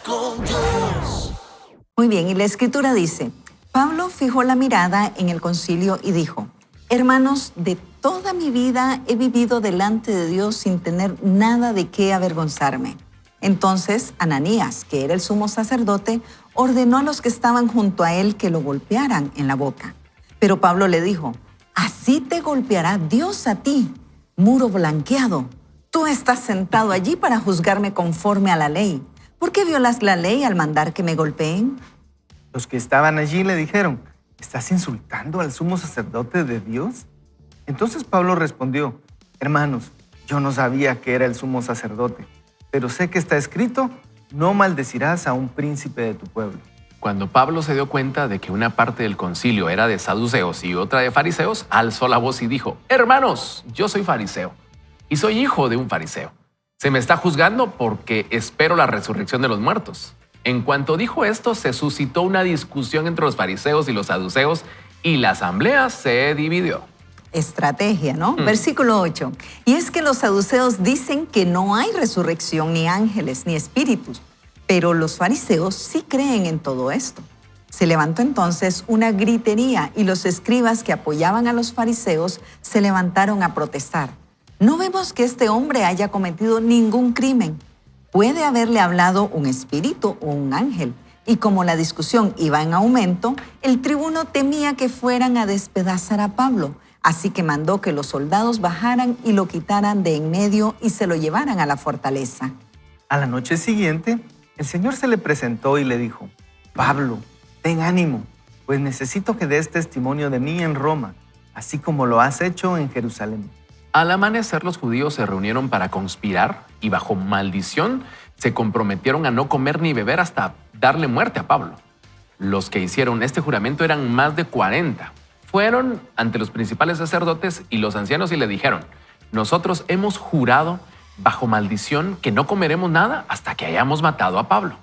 con Dios. Muy bien, y la Escritura dice, Pablo fijó la mirada en el concilio y dijo, hermanos, de toda mi vida he vivido delante de Dios sin tener nada de qué avergonzarme. Entonces Ananías, que era el sumo sacerdote, ordenó a los que estaban junto a él que lo golpearan en la boca. Pero Pablo le dijo, así te golpeará Dios a ti, muro blanqueado. Tú estás sentado allí para juzgarme conforme a la ley. ¿Por qué violas la ley al mandar que me golpeen? Los que estaban allí le dijeron, ¿estás insultando al sumo sacerdote de Dios? Entonces Pablo respondió, hermanos, yo no sabía que era el sumo sacerdote, pero sé que está escrito, no maldecirás a un príncipe de tu pueblo. Cuando Pablo se dio cuenta de que una parte del concilio era de saduceos y otra de fariseos, alzó la voz y dijo, hermanos, yo soy fariseo y soy hijo de un fariseo. Se me está juzgando porque espero la resurrección de los muertos. En cuanto dijo esto, se suscitó una discusión entre los fariseos y los saduceos y la asamblea se dividió. Estrategia, ¿no? Versículo 8. Y es que los saduceos dicen que no hay resurrección, ni ángeles, ni espíritus. Pero los fariseos sí creen en todo esto. Se levantó entonces una gritería y los escribas que apoyaban a los fariseos se levantaron a protestar. No vemos que este hombre haya cometido ningún crimen. Puede haberle hablado un espíritu o un ángel. Y como la discusión iba en aumento, el tribuno temía que fueran a despedazar a Pablo. Así que mandó que los soldados bajaran y lo quitaran de en medio y se lo llevaran a la fortaleza. A la noche siguiente, el Señor se le presentó y le dijo, Pablo, ten ánimo, pues necesito que des testimonio de mí en Roma, así como lo has hecho en Jerusalén. Al amanecer, los judíos se reunieron para conspirar y bajo maldición se comprometieron a no comer ni beber hasta darle muerte a Pablo. Los que hicieron este juramento eran más de 40. Fueron ante los principales sacerdotes y los ancianos y le dijeron, nosotros hemos jurado bajo maldición que no comeremos nada hasta que hayamos matado a Pablo.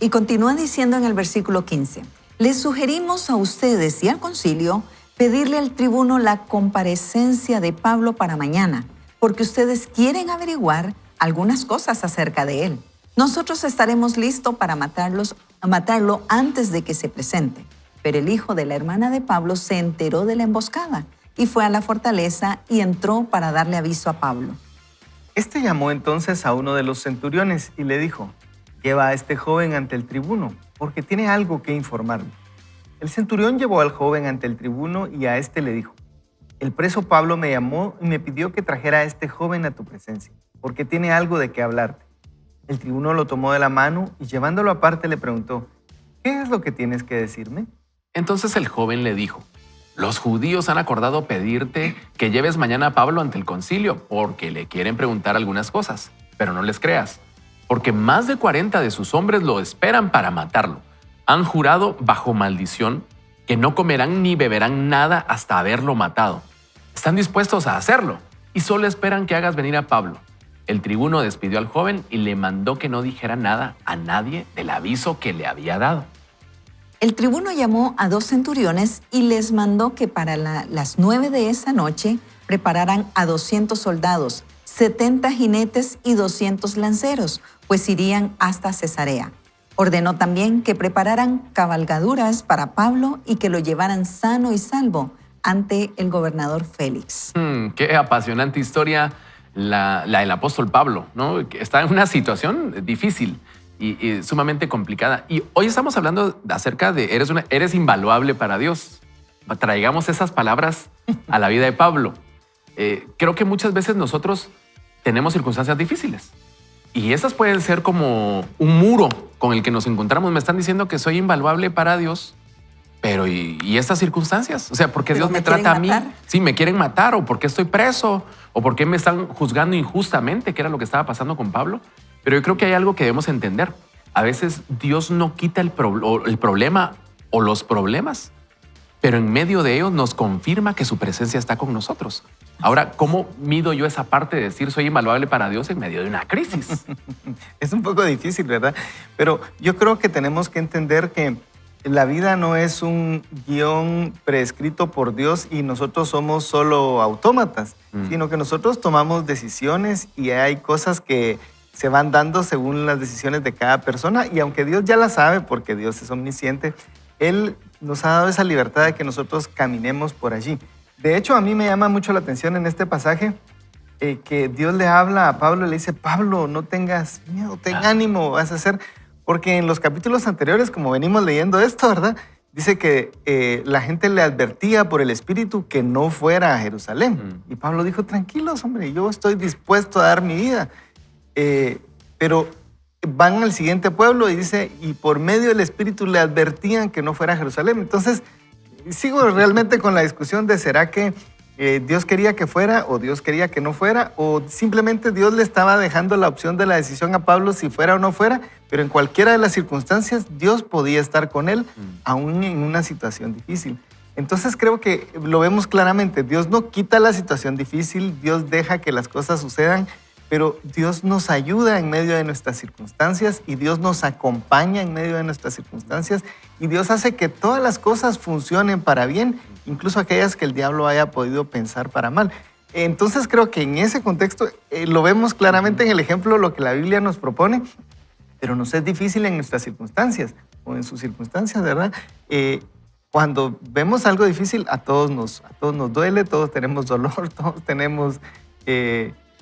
Y continúa diciendo en el versículo 15, les sugerimos a ustedes y al concilio pedirle al tribuno la comparecencia de Pablo para mañana, porque ustedes quieren averiguar algunas cosas acerca de él. Nosotros estaremos listos para matarlo antes de que se presente. Pero el hijo de la hermana de Pablo se enteró de la emboscada y fue a la fortaleza y entró para darle aviso a Pablo. Este llamó entonces a uno de los centuriones y le dijo, lleva a este joven ante el tribuno, porque tiene algo que informarme. El centurión llevó al joven ante el tribuno y a este le dijo, el preso Pablo me llamó y me pidió que trajera a este joven a tu presencia, porque tiene algo de qué hablarte. El tribuno lo tomó de la mano y llevándolo aparte le preguntó, ¿qué es lo que tienes que decirme? Entonces el joven le dijo, los judíos han acordado pedirte que lleves mañana a Pablo ante el concilio porque le quieren preguntar algunas cosas, pero no les creas, porque más de 40 de sus hombres lo esperan para matarlo. Han jurado bajo maldición que no comerán ni beberán nada hasta haberlo matado. Están dispuestos a hacerlo y solo esperan que hagas venir a Pablo. El tribuno despidió al joven y le mandó que no dijera nada a nadie del aviso que le había dado. El tribuno llamó a 2 centuriones y les mandó que para las 9 de esa noche prepararan a 200 soldados, 70 jinetes y 200 lanceros, pues irían hasta Cesarea. Ordenó también que prepararan cabalgaduras para Pablo y que lo llevaran sano y salvo ante el gobernador Félix. Qué apasionante historia la del apóstol Pablo, ¿no? Que está en una situación difícil y sumamente complicada. Y hoy estamos hablando acerca de eres invaluable para Dios. Traigamos esas palabras a la vida de Pablo. Creo que muchas veces nosotros tenemos circunstancias difíciles y esas pueden ser como un muro con el que nos encontramos. Me están diciendo que soy invaluable para Dios, pero ¿y estas circunstancias? O sea, ¿por qué Dios me trata a mí? Sí, me quieren matar, o por qué estoy preso, o por qué me están juzgando injustamente, que era lo que estaba pasando con Pablo. Pero yo creo que hay algo que debemos entender. A veces Dios no quita el problema o los problemas, pero en medio de ellos nos confirma que su presencia está con nosotros. Ahora, ¿cómo mido yo esa parte de decir soy invaluable para Dios en medio de una crisis? Es un poco difícil, ¿verdad? Pero yo creo que tenemos que entender que la vida no es un guión prescrito por Dios y nosotros somos solo autómatas, sino que nosotros tomamos decisiones y hay cosas que se van dando según las decisiones de cada persona y aunque Dios ya la sabe, porque Dios es omnisciente, Él nos ha dado esa libertad de que nosotros caminemos por allí. De hecho, a mí me llama mucho la atención en este pasaje que Dios le habla a Pablo y le dice, Pablo, no tengas miedo, ten ánimo, vas a hacer... Porque en los capítulos anteriores, como venimos leyendo esto, ¿verdad? Dice que la gente le advertía por el Espíritu que no fuera a Jerusalén. Y Pablo dijo, tranquilos, hombre, yo estoy dispuesto a dar mi vida. Pero van al siguiente pueblo y dice, y por medio del Espíritu le advertían que no fuera a Jerusalén. Entonces, sigo realmente con la discusión de ¿será que Dios quería que fuera o Dios quería que no fuera? O simplemente Dios le estaba dejando la opción de la decisión a Pablo si fuera o no fuera, pero en cualquiera de las circunstancias Dios podía estar con él, aún en una situación difícil. Entonces creo que lo vemos claramente. Dios no quita la situación difícil, Dios deja que las cosas sucedan, pero Dios nos ayuda en medio de nuestras circunstancias y Dios nos acompaña en medio de nuestras circunstancias y Dios hace que todas las cosas funcionen para bien, incluso aquellas que el diablo haya podido pensar para mal. Entonces creo que en ese contexto lo vemos claramente en el ejemplo lo que la Biblia nos propone, pero nos es difícil en nuestras circunstancias o en sus circunstancias, ¿verdad? Cuando vemos algo difícil, a todos nos duele, todos tenemos dolor, todos tenemos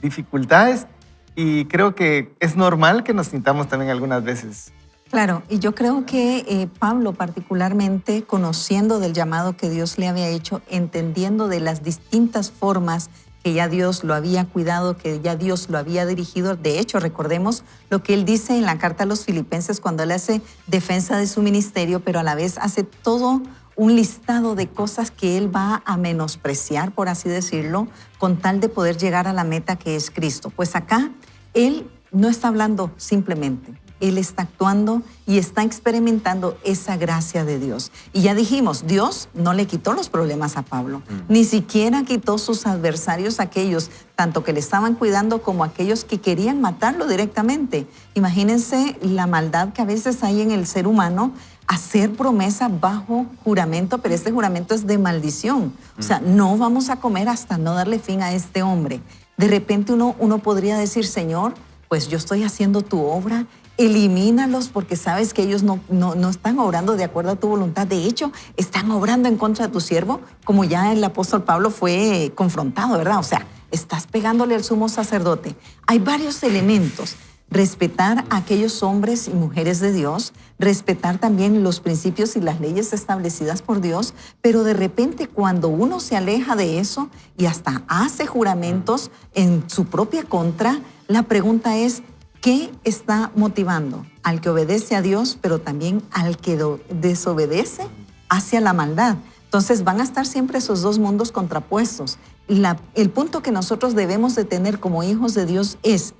dificultades y creo que es normal que nos sintamos también algunas veces. Claro, y yo creo que Pablo particularmente, conociendo del llamado que Dios le había hecho, entendiendo de las distintas formas que ya Dios lo había cuidado, que ya Dios lo había dirigido. De hecho, recordemos lo que él dice en la carta a los Filipenses cuando él hace defensa de su ministerio, pero a la vez hace todo un listado de cosas que él va a menospreciar, por así decirlo, con tal de poder llegar a la meta que es Cristo. Pues acá él no está hablando simplemente, él está actuando y está experimentando esa gracia de Dios. Y ya dijimos, Dios no le quitó los problemas a Pablo, ni siquiera quitó sus adversarios, aquellos tanto que le estaban cuidando como aquellos que querían matarlo directamente. Imagínense la maldad que a veces hay en el ser humano, hacer promesa bajo juramento, pero este juramento es de maldición. O sea, no vamos a comer hasta no darle fin a este hombre. De repente uno podría decir, Señor, pues yo estoy haciendo tu obra, elimínalos porque sabes que ellos no están obrando de acuerdo a tu voluntad. De hecho, están obrando en contra de tu siervo, como ya el apóstol Pablo fue confrontado, ¿verdad? O sea, estás pegándole al sumo sacerdote. Hay varios elementos. Respetar a aquellos hombres y mujeres de Dios, respetar también los principios y las leyes establecidas por Dios, pero de repente cuando uno se aleja de eso y hasta hace juramentos en su propia contra, la pregunta es, ¿qué está motivando al que obedece a Dios, pero también al que desobedece hacia la maldad? Entonces van a estar siempre esos dos mundos contrapuestos. El punto que nosotros debemos de tener como hijos de Dios es,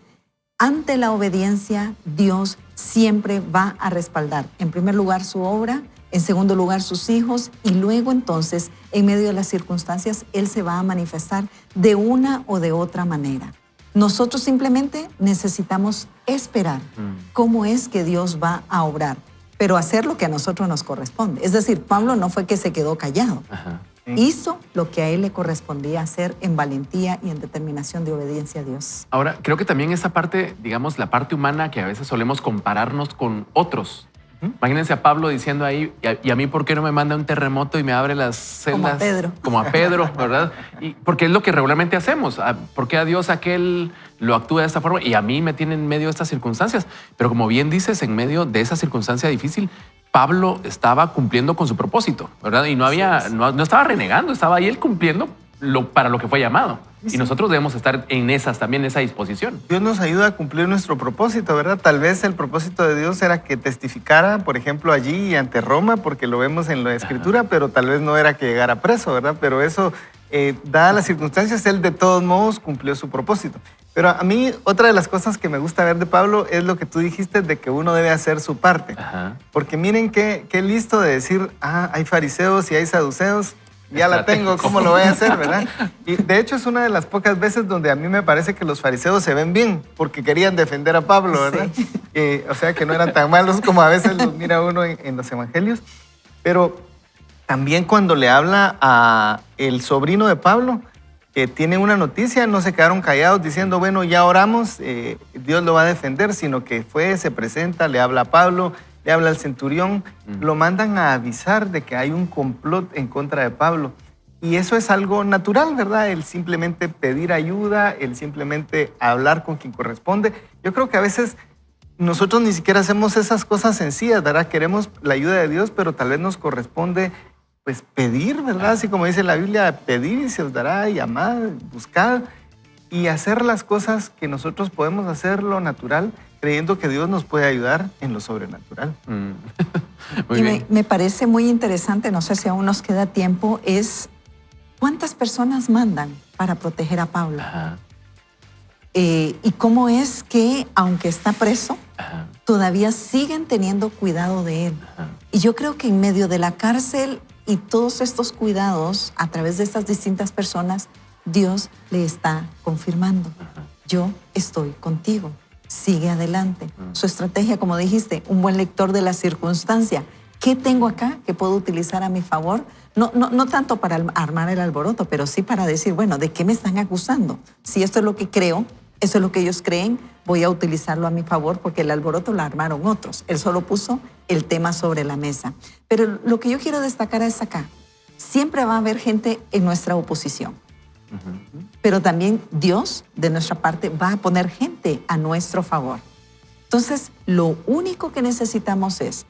ante la obediencia, Dios siempre va a respaldar, en primer lugar, su obra, en segundo lugar, sus hijos, y luego entonces, en medio de las circunstancias, Él se va a manifestar de una o de otra manera. Nosotros simplemente necesitamos esperar cómo es que Dios va a obrar, pero hacer lo que a nosotros nos corresponde. Es decir, Pablo no fue que se quedó callado. Ajá. Hizo lo que a él le correspondía hacer en valentía y en determinación de obediencia a Dios. Ahora, creo que también esa parte, digamos, la parte humana que a veces solemos compararnos con otros. Imagínense a Pablo diciendo ahí, ¿y a mí por qué no me manda un terremoto y me abre las celdas? Como a Pedro. Como a Pedro, ¿verdad? Y porque es lo que regularmente hacemos. ¿Por qué a Dios aquel lo actúa de esta forma y a mí me tiene en medio de estas circunstancias? Pero como bien dices, en medio de esa circunstancia difícil, Pablo estaba cumpliendo con su propósito, ¿verdad? Y no estaba renegando, estaba ahí él cumpliendo para lo que fue llamado. Y nosotros debemos estar en esa disposición. Dios nos ayuda a cumplir nuestro propósito, ¿verdad? Tal vez el propósito de Dios era que testificara, por ejemplo, allí ante Roma, porque lo vemos en la Escritura, pero tal vez no era que llegara preso, ¿verdad? Pero eso, dadas las circunstancias, él de todos modos cumplió su propósito. Pero a mí, otra de las cosas que me gusta ver de Pablo es lo que tú dijiste de que uno debe hacer su parte. Ajá. Porque miren qué listo de decir, hay fariseos y hay saduceos, ya la tengo, ¿cómo lo voy a hacer, verdad? Y de hecho es una de las pocas veces donde a mí me parece que los fariseos se ven bien, porque querían defender a Pablo, ¿verdad? Sí. O sea, que no eran tan malos como a veces los mira uno en los evangelios. Pero también cuando le habla a el sobrino de Pablo, que tienen una noticia, no se quedaron callados diciendo, bueno, ya oramos, Dios lo va a defender, sino que se presenta, le habla a Pablo, le habla al centurión, lo mandan a avisar de que hay un complot en contra de Pablo. Y eso es algo natural, ¿verdad? El simplemente pedir ayuda, el simplemente hablar con quien corresponde. Yo creo que a veces nosotros ni siquiera hacemos esas cosas sencillas, ¿verdad? Queremos la ayuda de Dios, pero tal vez nos corresponde pues pedir, ¿verdad? Así como dice la Biblia, pedir y se os dará, llamad, buscad y hacer las cosas que nosotros podemos hacer lo natural, creyendo que Dios nos puede ayudar en lo sobrenatural. Muy Y bien. me parece muy interesante, no sé si aún nos queda tiempo, es cuántas personas mandan para proteger a Pablo. Ajá, Y cómo es que, aunque está preso, ajá, todavía siguen teniendo cuidado de él. ajá. Y yo creo que en medio de la cárcel y todos estos cuidados, a través de estas distintas personas, Dios le está confirmando, yo estoy contigo, sigue adelante. Su estrategia, como dijiste, un buen lector de la circunstancia. ¿Qué tengo acá que puedo utilizar a mi favor? No tanto para armar el alboroto, pero sí para decir, bueno, ¿de qué me están acusando? Si esto es lo que creo, eso es lo que ellos creen, voy a utilizarlo a mi favor porque el alboroto lo armaron otros. Él solo puso el tema sobre la mesa. Pero lo que yo quiero destacar es acá. Siempre va a haber gente en nuestra oposición. Pero también Dios, de nuestra parte, va a poner gente a nuestro favor. Entonces, lo único que necesitamos es,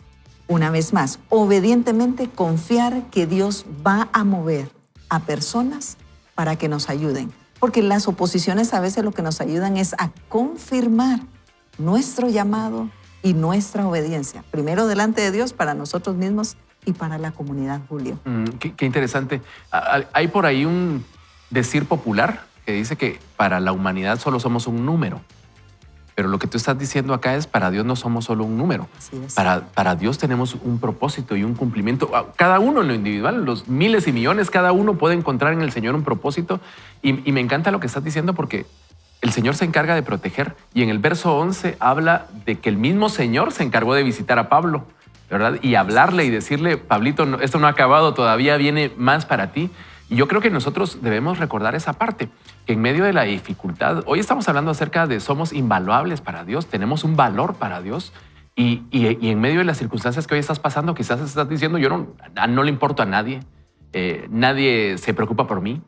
una vez más, obedientemente confiar que Dios va a mover a personas para que nos ayuden. Porque las oposiciones a veces lo que nos ayudan es a confirmar nuestro llamado y nuestra obediencia. Primero delante de Dios, para nosotros mismos y para la comunidad, Julio. Qué interesante. Hay por ahí un decir popular que dice que para la humanidad solo somos un número. Pero lo que tú estás diciendo acá es, para Dios no somos solo un número. Así es. Para Dios tenemos un propósito y un cumplimiento. Cada uno en lo individual, los miles y millones, cada uno puede encontrar en el Señor un propósito. Y me encanta lo que estás diciendo porque el Señor se encarga de proteger. Y en el verso 11 habla de que el mismo Señor se encargó de visitar a Pablo, ¿verdad? Y hablarle y decirle, Pablito, esto no ha acabado, todavía viene más para ti. Y yo creo que nosotros debemos recordar esa parte, que en medio de la dificultad, hoy estamos hablando acerca de somos invaluables para Dios, tenemos un valor para Dios y en medio de las circunstancias que hoy estás pasando, quizás estás diciendo, yo no le importo a nadie, nadie se preocupa por mí,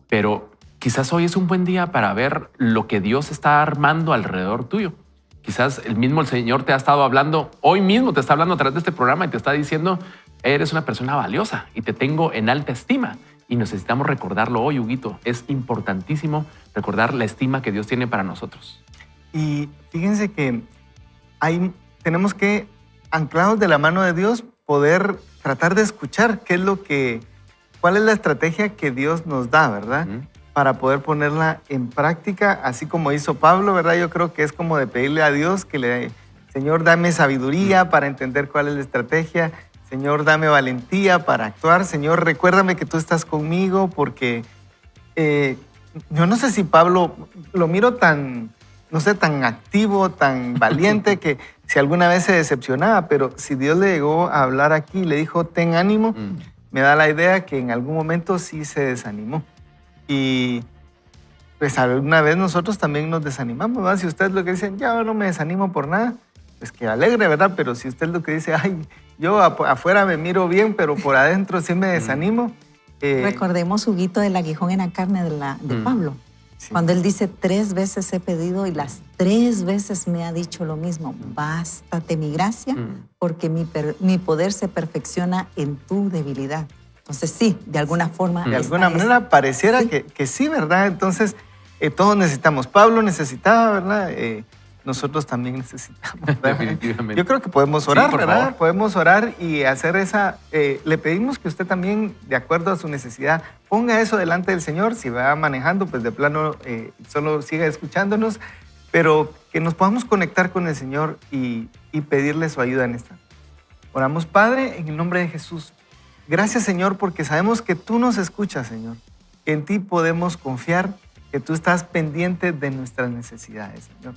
pero quizás hoy es un buen día para ver lo que Dios está armando alrededor tuyo. Quizás el Señor te ha estado hablando, hoy mismo te está hablando a través de este programa y te está diciendo, eres una persona valiosa y te tengo en alta estima. Y necesitamos recordarlo hoy, Huguito. Es importantísimo recordar la estima que Dios tiene para nosotros. Y fíjense que tenemos que, anclados de la mano de Dios, poder tratar de escuchar cuál es la estrategia que Dios nos da, ¿verdad? Para poder ponerla en práctica, así como hizo Pablo, ¿verdad? Yo creo que es como de pedirle a Dios Señor, dame sabiduría para entender cuál es la estrategia. Señor, dame valentía para actuar. Señor, recuérdame que tú estás conmigo porque yo no sé si Pablo lo miro tan activo, tan valiente que si alguna vez se decepcionaba, pero si Dios le llegó a hablar aquí y le dijo, ten ánimo, me da la idea que en algún momento sí se desanimó. Y pues alguna vez nosotros también nos desanimamos, ¿verdad? Si ustedes lo que dicen, ya no me desanimo por nada, pues que alegre, ¿verdad? Pero si usted lo que dice, ay, yo afuera me miro bien, pero por adentro sí me desanimo. Recordemos, Huguito, del aguijón en la carne de Pablo. Sí. Cuando él dice, 3 veces he pedido y las 3 veces me ha dicho lo mismo. Bástate mi gracia, porque mi poder se perfecciona en tu debilidad. Entonces sí, de alguna forma. De alguna manera pareciera sí. Que sí, ¿verdad? Entonces todos necesitamos. Pablo necesitaba, ¿verdad? Nosotros también necesitamos, ¿verdad? Definitivamente. Yo creo que podemos orar, Sí, por ¿verdad? favor. Podemos orar y hacer le pedimos que usted también, de acuerdo a su necesidad, ponga eso delante del Señor. Si va manejando, pues de plano solo siga escuchándonos, pero que nos podamos conectar con el Señor y pedirle su ayuda en esta. Oramos, Padre, en el nombre de Jesús. Gracias, Señor, porque sabemos que tú nos escuchas, Señor. Que en ti podemos confiar, que tú estás pendiente de nuestras necesidades, Señor.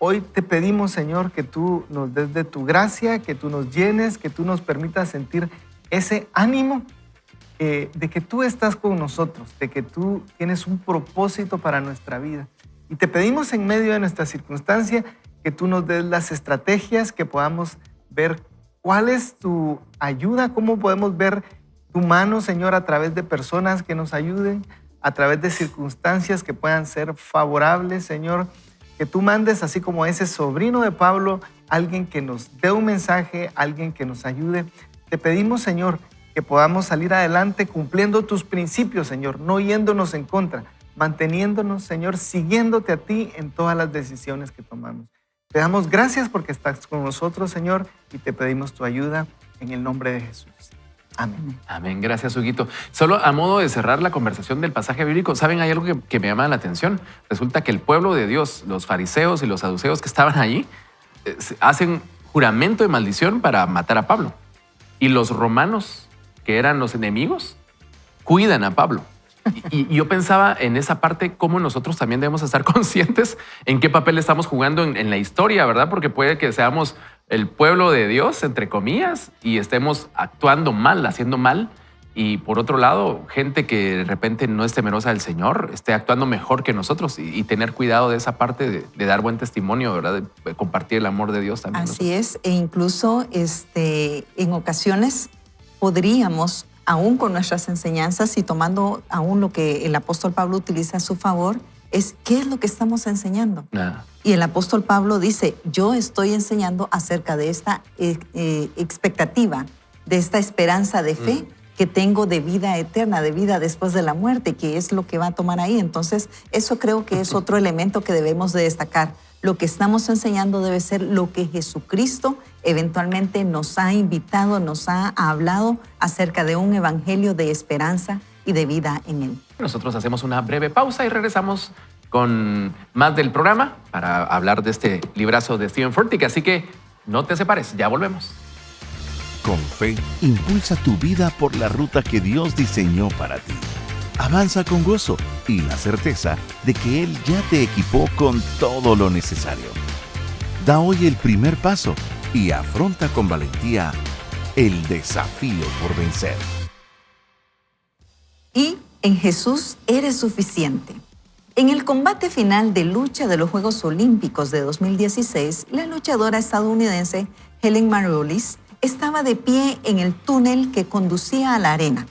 Hoy te pedimos, Señor, que tú nos des de tu gracia, que tú nos llenes, que tú nos permitas sentir ese ánimo de que tú estás con nosotros, de que tú tienes un propósito para nuestra vida. Y te pedimos en medio de nuestra circunstancia que tú nos des las estrategias, que podamos ver cuál es tu ayuda, cómo podemos ver tu mano, Señor, a través de personas que nos ayuden, a través de circunstancias que puedan ser favorables, Señor. Que tú mandes, así como ese sobrino de Pablo, alguien que nos dé un mensaje, alguien que nos ayude. Te pedimos, Señor, que podamos salir adelante cumpliendo tus principios, Señor, no yéndonos en contra, manteniéndonos, Señor, siguiéndote a ti en todas las decisiones que tomamos. Te damos gracias porque estás con nosotros, Señor, y te pedimos tu ayuda en el nombre de Jesús. Amén. Amén. Gracias, Huguito. Solo a modo de cerrar la conversación del pasaje bíblico, ¿saben? Hay algo que me llama la atención. Resulta que el pueblo de Dios, los fariseos y los saduceos que estaban allí, hacen juramento de maldición para matar a Pablo. Y los romanos, que eran los enemigos, cuidan a Pablo. Y yo pensaba en esa parte cómo nosotros también debemos estar conscientes en qué papel estamos jugando en la historia, ¿verdad? Porque puede que seamos el pueblo de Dios, entre comillas, y estemos actuando mal, haciendo mal. Y por otro lado, gente que de repente no es temerosa del Señor, esté actuando mejor que nosotros y tener cuidado de esa parte de dar buen testimonio, ¿verdad? De compartir el amor de Dios también. Así es, e incluso en ocasiones podríamos, aún con nuestras enseñanzas y tomando aún lo que el apóstol Pablo utiliza a su favor, es qué es lo que estamos enseñando. Y el apóstol Pablo dice, yo estoy enseñando acerca de esta expectativa, de esta esperanza de fe que tengo de vida eterna, de vida después de la muerte, que es lo que va a tomar ahí. Entonces, eso creo que es otro elemento que debemos de destacar. Lo que estamos enseñando debe ser lo que Jesucristo eventualmente nos ha invitado, nos ha hablado acerca de un evangelio de esperanza y de vida en Él. Nosotros hacemos una breve pausa y regresamos con más del programa para hablar de este librazo de Steven Furtick. Así que no te separes, ya volvemos. Con fe, impulsa tu vida por la ruta que Dios diseñó para ti. Avanza con gozo y la certeza de que Él ya te equipó con todo lo necesario. Da hoy el primer paso y afronta con valentía el desafío por vencer. Y en Jesús eres suficiente. En el combate final de lucha de los Juegos Olímpicos de 2016, la luchadora estadounidense Helen Maroulis estaba de pie en el túnel que conducía a la arena.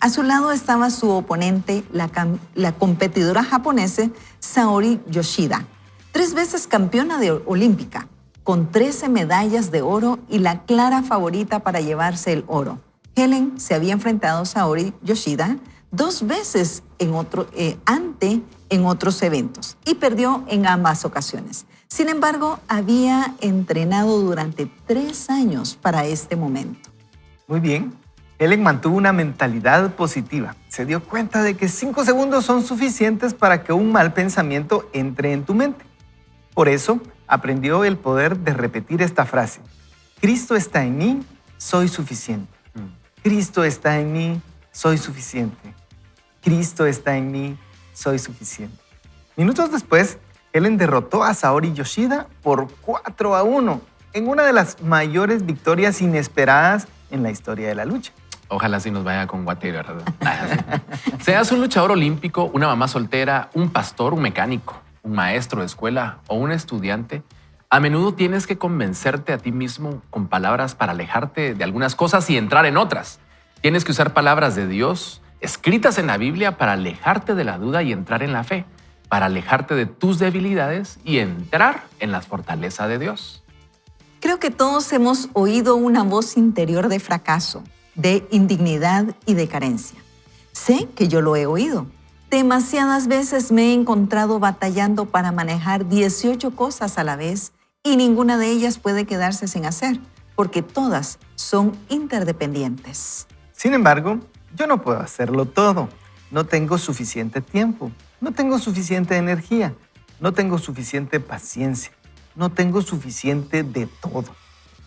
A su lado estaba su oponente, la competidora japonesa Saori Yoshida, 3 veces campeona olímpica, con 13 medallas de oro y la clara favorita para llevarse el oro. Helen se había enfrentado a Saori Yoshida 2 veces en otros eventos y perdió en ambas ocasiones. Sin embargo, había entrenado durante 3 años para este momento. Muy bien. Helen mantuvo una mentalidad positiva. Se dio cuenta de que 5 segundos son suficientes para que un mal pensamiento entre en tu mente. Por eso, aprendió el poder de repetir esta frase. Cristo está en mí, soy suficiente. Cristo está en mí, soy suficiente. Cristo está en mí, soy suficiente. Minutos después, Helen derrotó a Saori Yoshida por 4-1 en una de las mayores victorias inesperadas en la historia de la lucha. Ojalá sí nos vaya con Guate, ¿verdad? Seas un luchador olímpico, una mamá soltera, un pastor, un mecánico, un maestro de escuela o un estudiante, a menudo tienes que convencerte a ti mismo con palabras para alejarte de algunas cosas y entrar en otras. Tienes que usar palabras de Dios escritas en la Biblia para alejarte de la duda y entrar en la fe, para alejarte de tus debilidades y entrar en la fortaleza de Dios. Creo que todos hemos oído una voz interior de fracaso, de indignidad y de carencia. Sé que yo lo he oído. Demasiadas veces me he encontrado batallando para manejar 18 cosas a la vez y ninguna de ellas puede quedarse sin hacer, porque todas son interdependientes. Sin embargo, yo no puedo hacerlo todo. No tengo suficiente tiempo, no tengo suficiente energía, no tengo suficiente paciencia, no tengo suficiente de todo.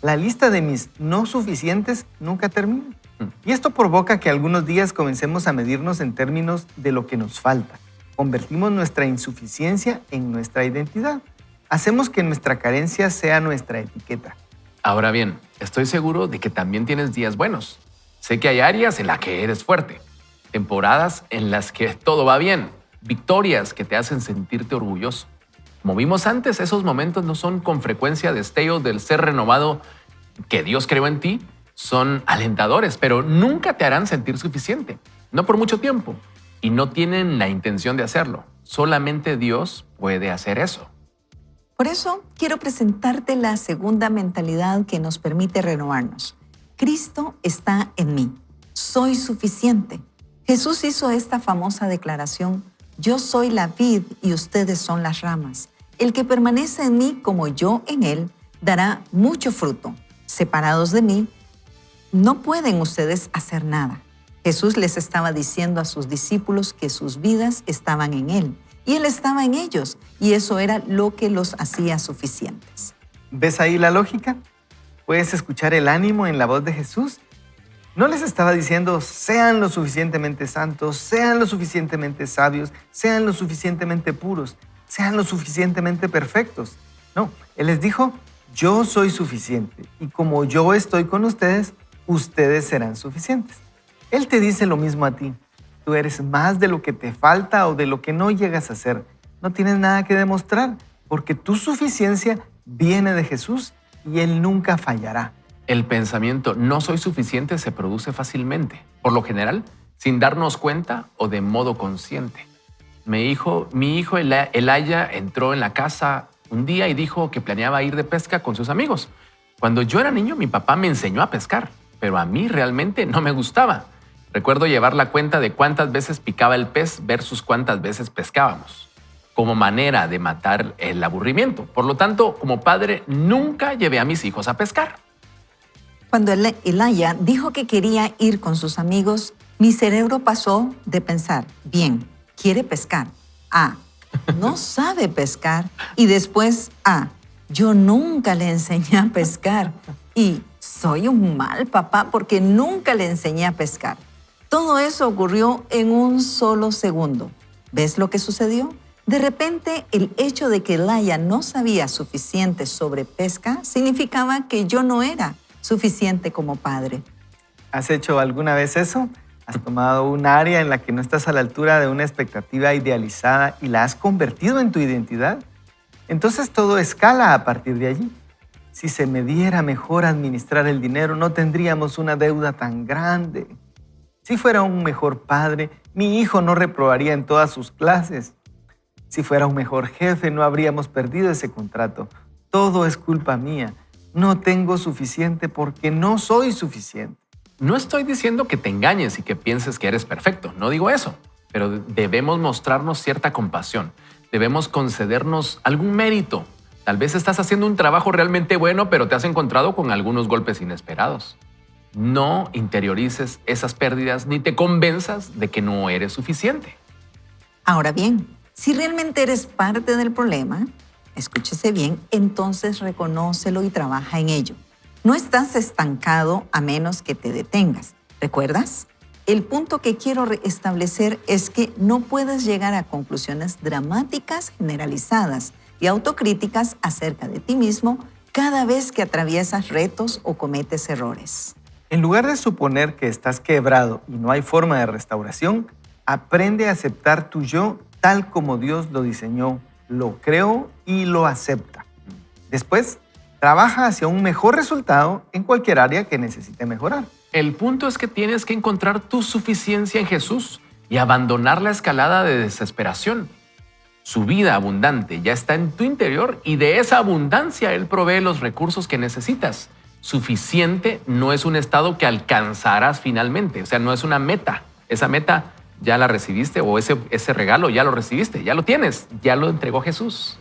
La lista de mis no suficientes nunca termina. Y esto provoca que algunos días comencemos a medirnos en términos de lo que nos falta. Convertimos nuestra insuficiencia en nuestra identidad. Hacemos que nuestra carencia sea nuestra etiqueta. Ahora bien, estoy seguro de que también tienes días buenos. Sé que hay áreas en las que eres fuerte. temporadas en las que todo va bien, victorias que te hacen sentirte orgulloso. Como vimos antes, esos momentos no son con frecuencia destellos del ser renovado que Dios creó en ti, son alentadores, pero nunca te harán sentir suficiente, no por mucho tiempo, y no tienen la intención de hacerlo. Solamente Dios puede hacer eso. Por eso quiero presentarte la segunda mentalidad que nos permite renovarnos. Cristo está en mí. Soy suficiente. Jesús hizo esta famosa declaración: yo soy la vid y ustedes son las ramas. El que permanece en mí como yo en él, dará mucho fruto. Separados de mí, no pueden ustedes hacer nada. Jesús les estaba diciendo a sus discípulos que sus vidas estaban en él y él estaba en ellos, y eso era lo que los hacía suficientes. ¿Ves ahí la lógica? ¿Puedes escuchar el ánimo en la voz de Jesús? No les estaba diciendo sean lo suficientemente santos, sean lo suficientemente sabios, sean lo suficientemente puros, sean lo suficientemente perfectos. No, Él les dijo: yo soy suficiente y como yo estoy con ustedes, ustedes serán suficientes. Él te dice lo mismo a ti. Tú eres más de lo que te falta o de lo que no llegas a ser. No tienes nada que demostrar porque tu suficiencia viene de Jesús y Él nunca fallará. El pensamiento no soy suficiente se produce fácilmente, por lo general, sin darnos cuenta o de modo consciente. Mi hijo Elaya entró en la casa un día y dijo que planeaba ir de pesca con sus amigos. Cuando yo era niño, mi papá me enseñó a pescar, pero a mí realmente no me gustaba. Recuerdo llevar la cuenta de cuántas veces picaba el pez versus cuántas veces pescábamos, como manera de matar el aburrimiento. Por lo tanto, como padre, nunca llevé a mis hijos a pescar. Cuando Elaya dijo que quería ir con sus amigos, mi cerebro pasó de pensar: bien, quiere pescar, a no sabe pescar, y después a yo nunca le enseñé a pescar y soy un mal papá porque nunca le enseñé a pescar. Todo eso ocurrió en un solo segundo. ¿Ves lo que sucedió? De repente, el hecho de que Elaya no sabía suficiente sobre pesca significaba que yo no era suficiente como padre. ¿Has hecho alguna vez eso? ¿Has tomado un área en la que no estás a la altura de una expectativa idealizada y la has convertido en tu identidad? Entonces todo escala a partir de allí. Si se me diera mejor administrar el dinero, no tendríamos una deuda tan grande. Si fuera un mejor padre, mi hijo no reprobaría en todas sus clases. Si fuera un mejor jefe, no habríamos perdido ese contrato. Todo es culpa mía. No tengo suficiente porque no soy suficiente. No estoy diciendo que te engañes y que pienses que eres perfecto, no digo eso, pero debemos mostrarnos cierta compasión, debemos concedernos algún mérito. Tal vez estás haciendo un trabajo realmente bueno, pero te has encontrado con algunos golpes inesperados. No interiorices esas pérdidas ni te convenzas de que no eres suficiente. Ahora bien, si realmente eres parte del problema, escúchese bien, entonces reconócelo y trabaja en ello. No estás estancado a menos que te detengas. ¿Recuerdas? El punto que quiero establecer es que no puedes llegar a conclusiones dramáticas, generalizadas y autocríticas acerca de ti mismo cada vez que atraviesas retos o cometes errores. En lugar de suponer que estás quebrado y no hay forma de restauración, aprende a aceptar tu yo tal como Dios lo diseñó, lo creó y lo acepta. Después, trabaja hacia un mejor resultado en cualquier área que necesite mejorar. El punto es que tienes que encontrar tu suficiencia en Jesús y abandonar la escalada de desesperación. Su vida abundante ya está en tu interior y de esa abundancia Él provee los recursos que necesitas. Suficiente no es un estado que alcanzarás finalmente, o sea, no es una meta. Esa meta ya la recibiste o ese regalo ya lo recibiste, ya lo tienes, ya lo entregó Jesús.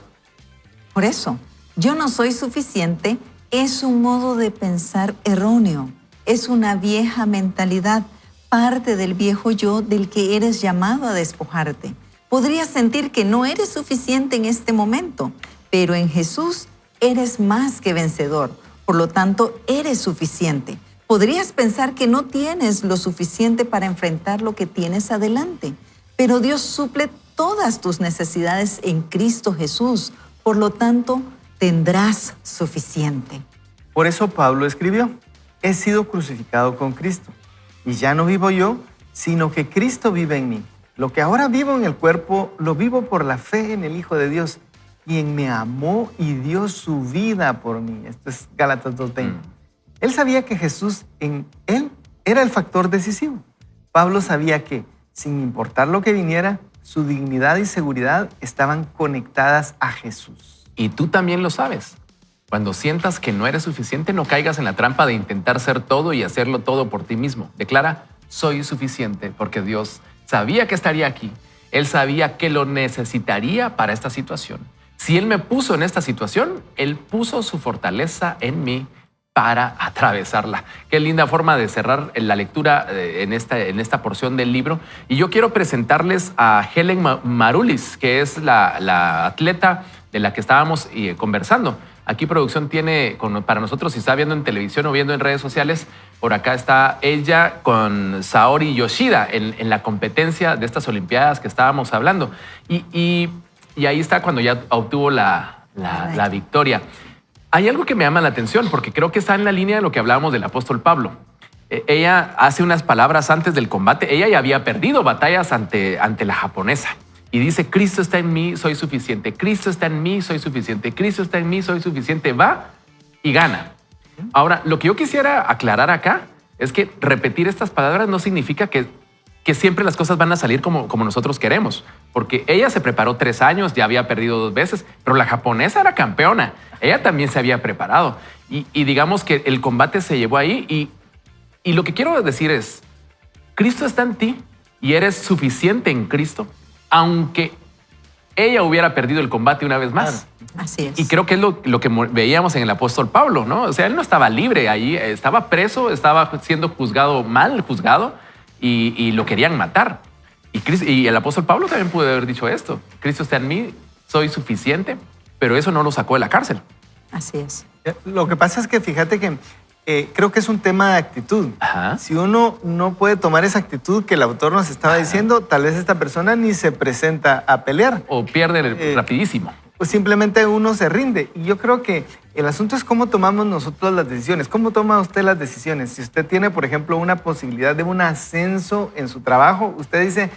Por eso, yo no soy suficiente es un modo de pensar erróneo. Es una vieja mentalidad, parte del viejo yo del que eres llamado a despojarte. Podrías sentir que no eres suficiente en este momento, pero en Jesús eres más que vencedor. Por lo tanto, eres suficiente. Podrías pensar que no tienes lo suficiente para enfrentar lo que tienes adelante, pero Dios suple todas tus necesidades en Cristo Jesús. Por lo tanto, tendrás suficiente. Por eso Pablo escribió: he sido crucificado con Cristo, y ya no vivo yo, sino que Cristo vive en mí. Lo que ahora vivo en el cuerpo, lo vivo por la fe en el Hijo de Dios, quien me amó y dio su vida por mí. Esto es Gálatas 2:20. Él sabía que Jesús en él era el factor decisivo. Pablo sabía que, sin importar lo que viniera, su dignidad y seguridad estaban conectadas a Jesús. Y tú también lo sabes. Cuando sientas que no eres suficiente, no caigas en la trampa de intentar ser todo y hacerlo todo por ti mismo. Declara, soy suficiente porque Dios sabía que estaría aquí. Él sabía que lo necesitaría para esta situación. Si Él me puso en esta situación, Él puso su fortaleza en mí para atravesarla. Qué linda forma de cerrar la lectura en esta porción del libro. Y yo quiero presentarles a Helen Marulis, que es la atleta de la que estábamos conversando. Aquí producción tiene para nosotros, si está viendo en televisión o viendo en redes sociales, por acá está ella con Saori Yoshida en la competencia de estas Olimpiadas que estábamos hablando. Y ahí está cuando ya obtuvo la victoria. Hay algo que me llama la atención porque creo que está en la línea de lo que hablábamos del apóstol Pablo. Ella hace unas palabras antes del combate. Ella ya había perdido batallas ante la japonesa. Y dice, Cristo está en mí, soy suficiente. Cristo está en mí, soy suficiente. Cristo está en mí, soy suficiente. Va y gana. Ahora, lo que yo quisiera aclarar acá es que repetir estas palabras no significa que siempre las cosas van a salir como nosotros queremos. Porque ella se preparó 3 años, ya había perdido 2 veces, pero la japonesa era campeona. Ella también se había preparado. Y digamos que el combate se llevó ahí. Y lo que quiero decir es, Cristo está en ti y eres suficiente en Cristo, aunque ella hubiera perdido el combate una vez más. Así es. Y creo que es lo que veíamos en el apóstol Pablo, ¿no? O sea, él no estaba libre allí, estaba preso, estaba siendo mal juzgado y lo querían matar. Y el apóstol Pablo también pudo haber dicho esto. Cristo está en mí, soy suficiente, pero eso no lo sacó de la cárcel. Así es. Lo que pasa es que fíjate que creo que es un tema de actitud. Ajá. Si uno no puede tomar esa actitud que el autor nos estaba diciendo, tal vez esta persona ni se presenta a pelear. O pierde rapidísimo. Pues simplemente uno se rinde. Y yo creo que el asunto es cómo tomamos nosotros las decisiones. ¿Cómo toma usted las decisiones? Si usted tiene, por ejemplo, una posibilidad de un ascenso en su trabajo, usted dice,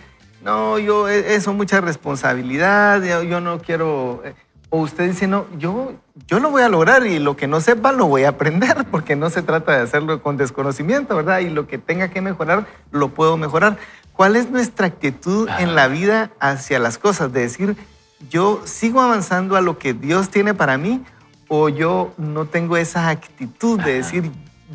no, eso es mucha responsabilidad, yo no quiero... O usted dice, no, yo lo voy a lograr y lo que no sepa lo voy a aprender, porque no se trata de hacerlo con desconocimiento, ¿verdad? Y lo que tenga que mejorar, lo puedo mejorar. ¿Cuál es nuestra actitud en la vida hacia las cosas? De decir, yo sigo avanzando a lo que Dios tiene para mí, o yo no tengo esa actitud de decir,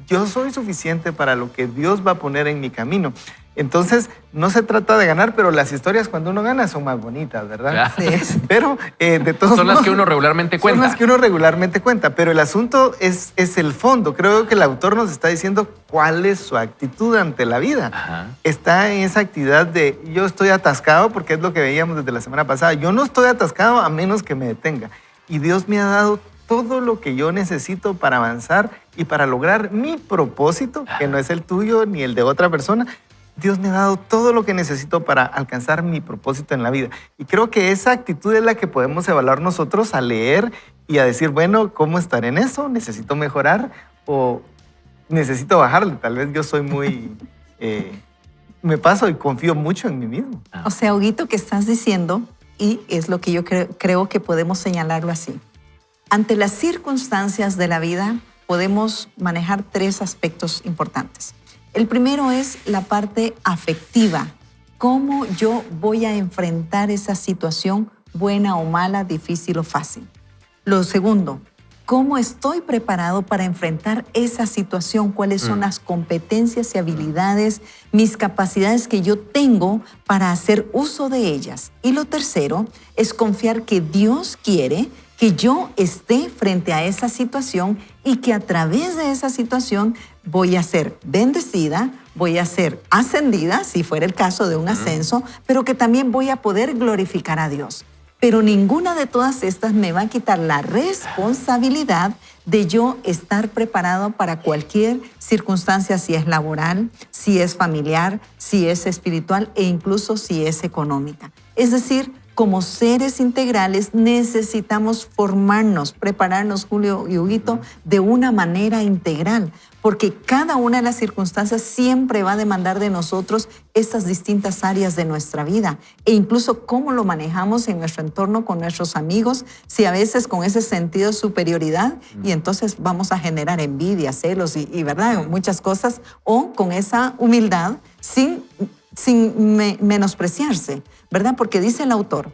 yo soy suficiente para lo que Dios va a poner en mi camino. Entonces, no se trata de ganar, pero las historias cuando uno gana son más bonitas, ¿verdad? Sí. Pero de todos Son las modos, que uno regularmente cuenta. Son las que uno regularmente cuenta, pero el asunto es el fondo. Creo que el autor nos está diciendo cuál es su actitud ante la vida. Ajá. Está en esa actividad de yo estoy atascado, porque es lo que veíamos desde la semana pasada. Yo no estoy atascado a menos que me detenga. Y Dios me ha dado todo lo que yo necesito para avanzar y para lograr mi propósito, que no es el tuyo ni el de otra persona. Dios me ha dado todo lo que necesito para alcanzar mi propósito en la vida. Y creo que esa actitud es la que podemos evaluar nosotros al leer y a decir, bueno, ¿cómo estar en eso? ¿Necesito mejorar o necesito bajarle? Tal vez yo soy muy... me paso y confío mucho en mí mismo. O sea, Huguito, que estás diciendo, y es lo que yo creo que podemos señalarlo así. Ante las circunstancias de la vida, podemos manejar 3 aspectos importantes. El primero es la parte afectiva. ¿Cómo yo voy a enfrentar esa situación, buena o mala, difícil o fácil? Lo segundo, ¿cómo estoy preparado para enfrentar esa situación? ¿Cuáles son las competencias y habilidades, mis capacidades que yo tengo para hacer uso de ellas? Y lo tercero es confiar que Dios quiere que yo esté frente a esa situación y que a través de esa situación voy a ser bendecida, voy a ser ascendida, si fuera el caso de un ascenso, pero que también voy a poder glorificar a Dios. Pero ninguna de todas estas me va a quitar la responsabilidad de yo estar preparado para cualquier circunstancia, si es laboral, si es familiar, si es espiritual e incluso si es económica. Es decir, como seres integrales necesitamos formarnos, prepararnos, Julio y Huguito, de una manera integral, porque cada una de las circunstancias siempre va a demandar de nosotros estas distintas áreas de nuestra vida e incluso cómo lo manejamos en nuestro entorno con nuestros amigos, si a veces con ese sentido de superioridad y entonces vamos a generar envidia, celos y ¿verdad? Muchas cosas, o con esa humildad sin menospreciarse, ¿verdad? Porque dice el autor,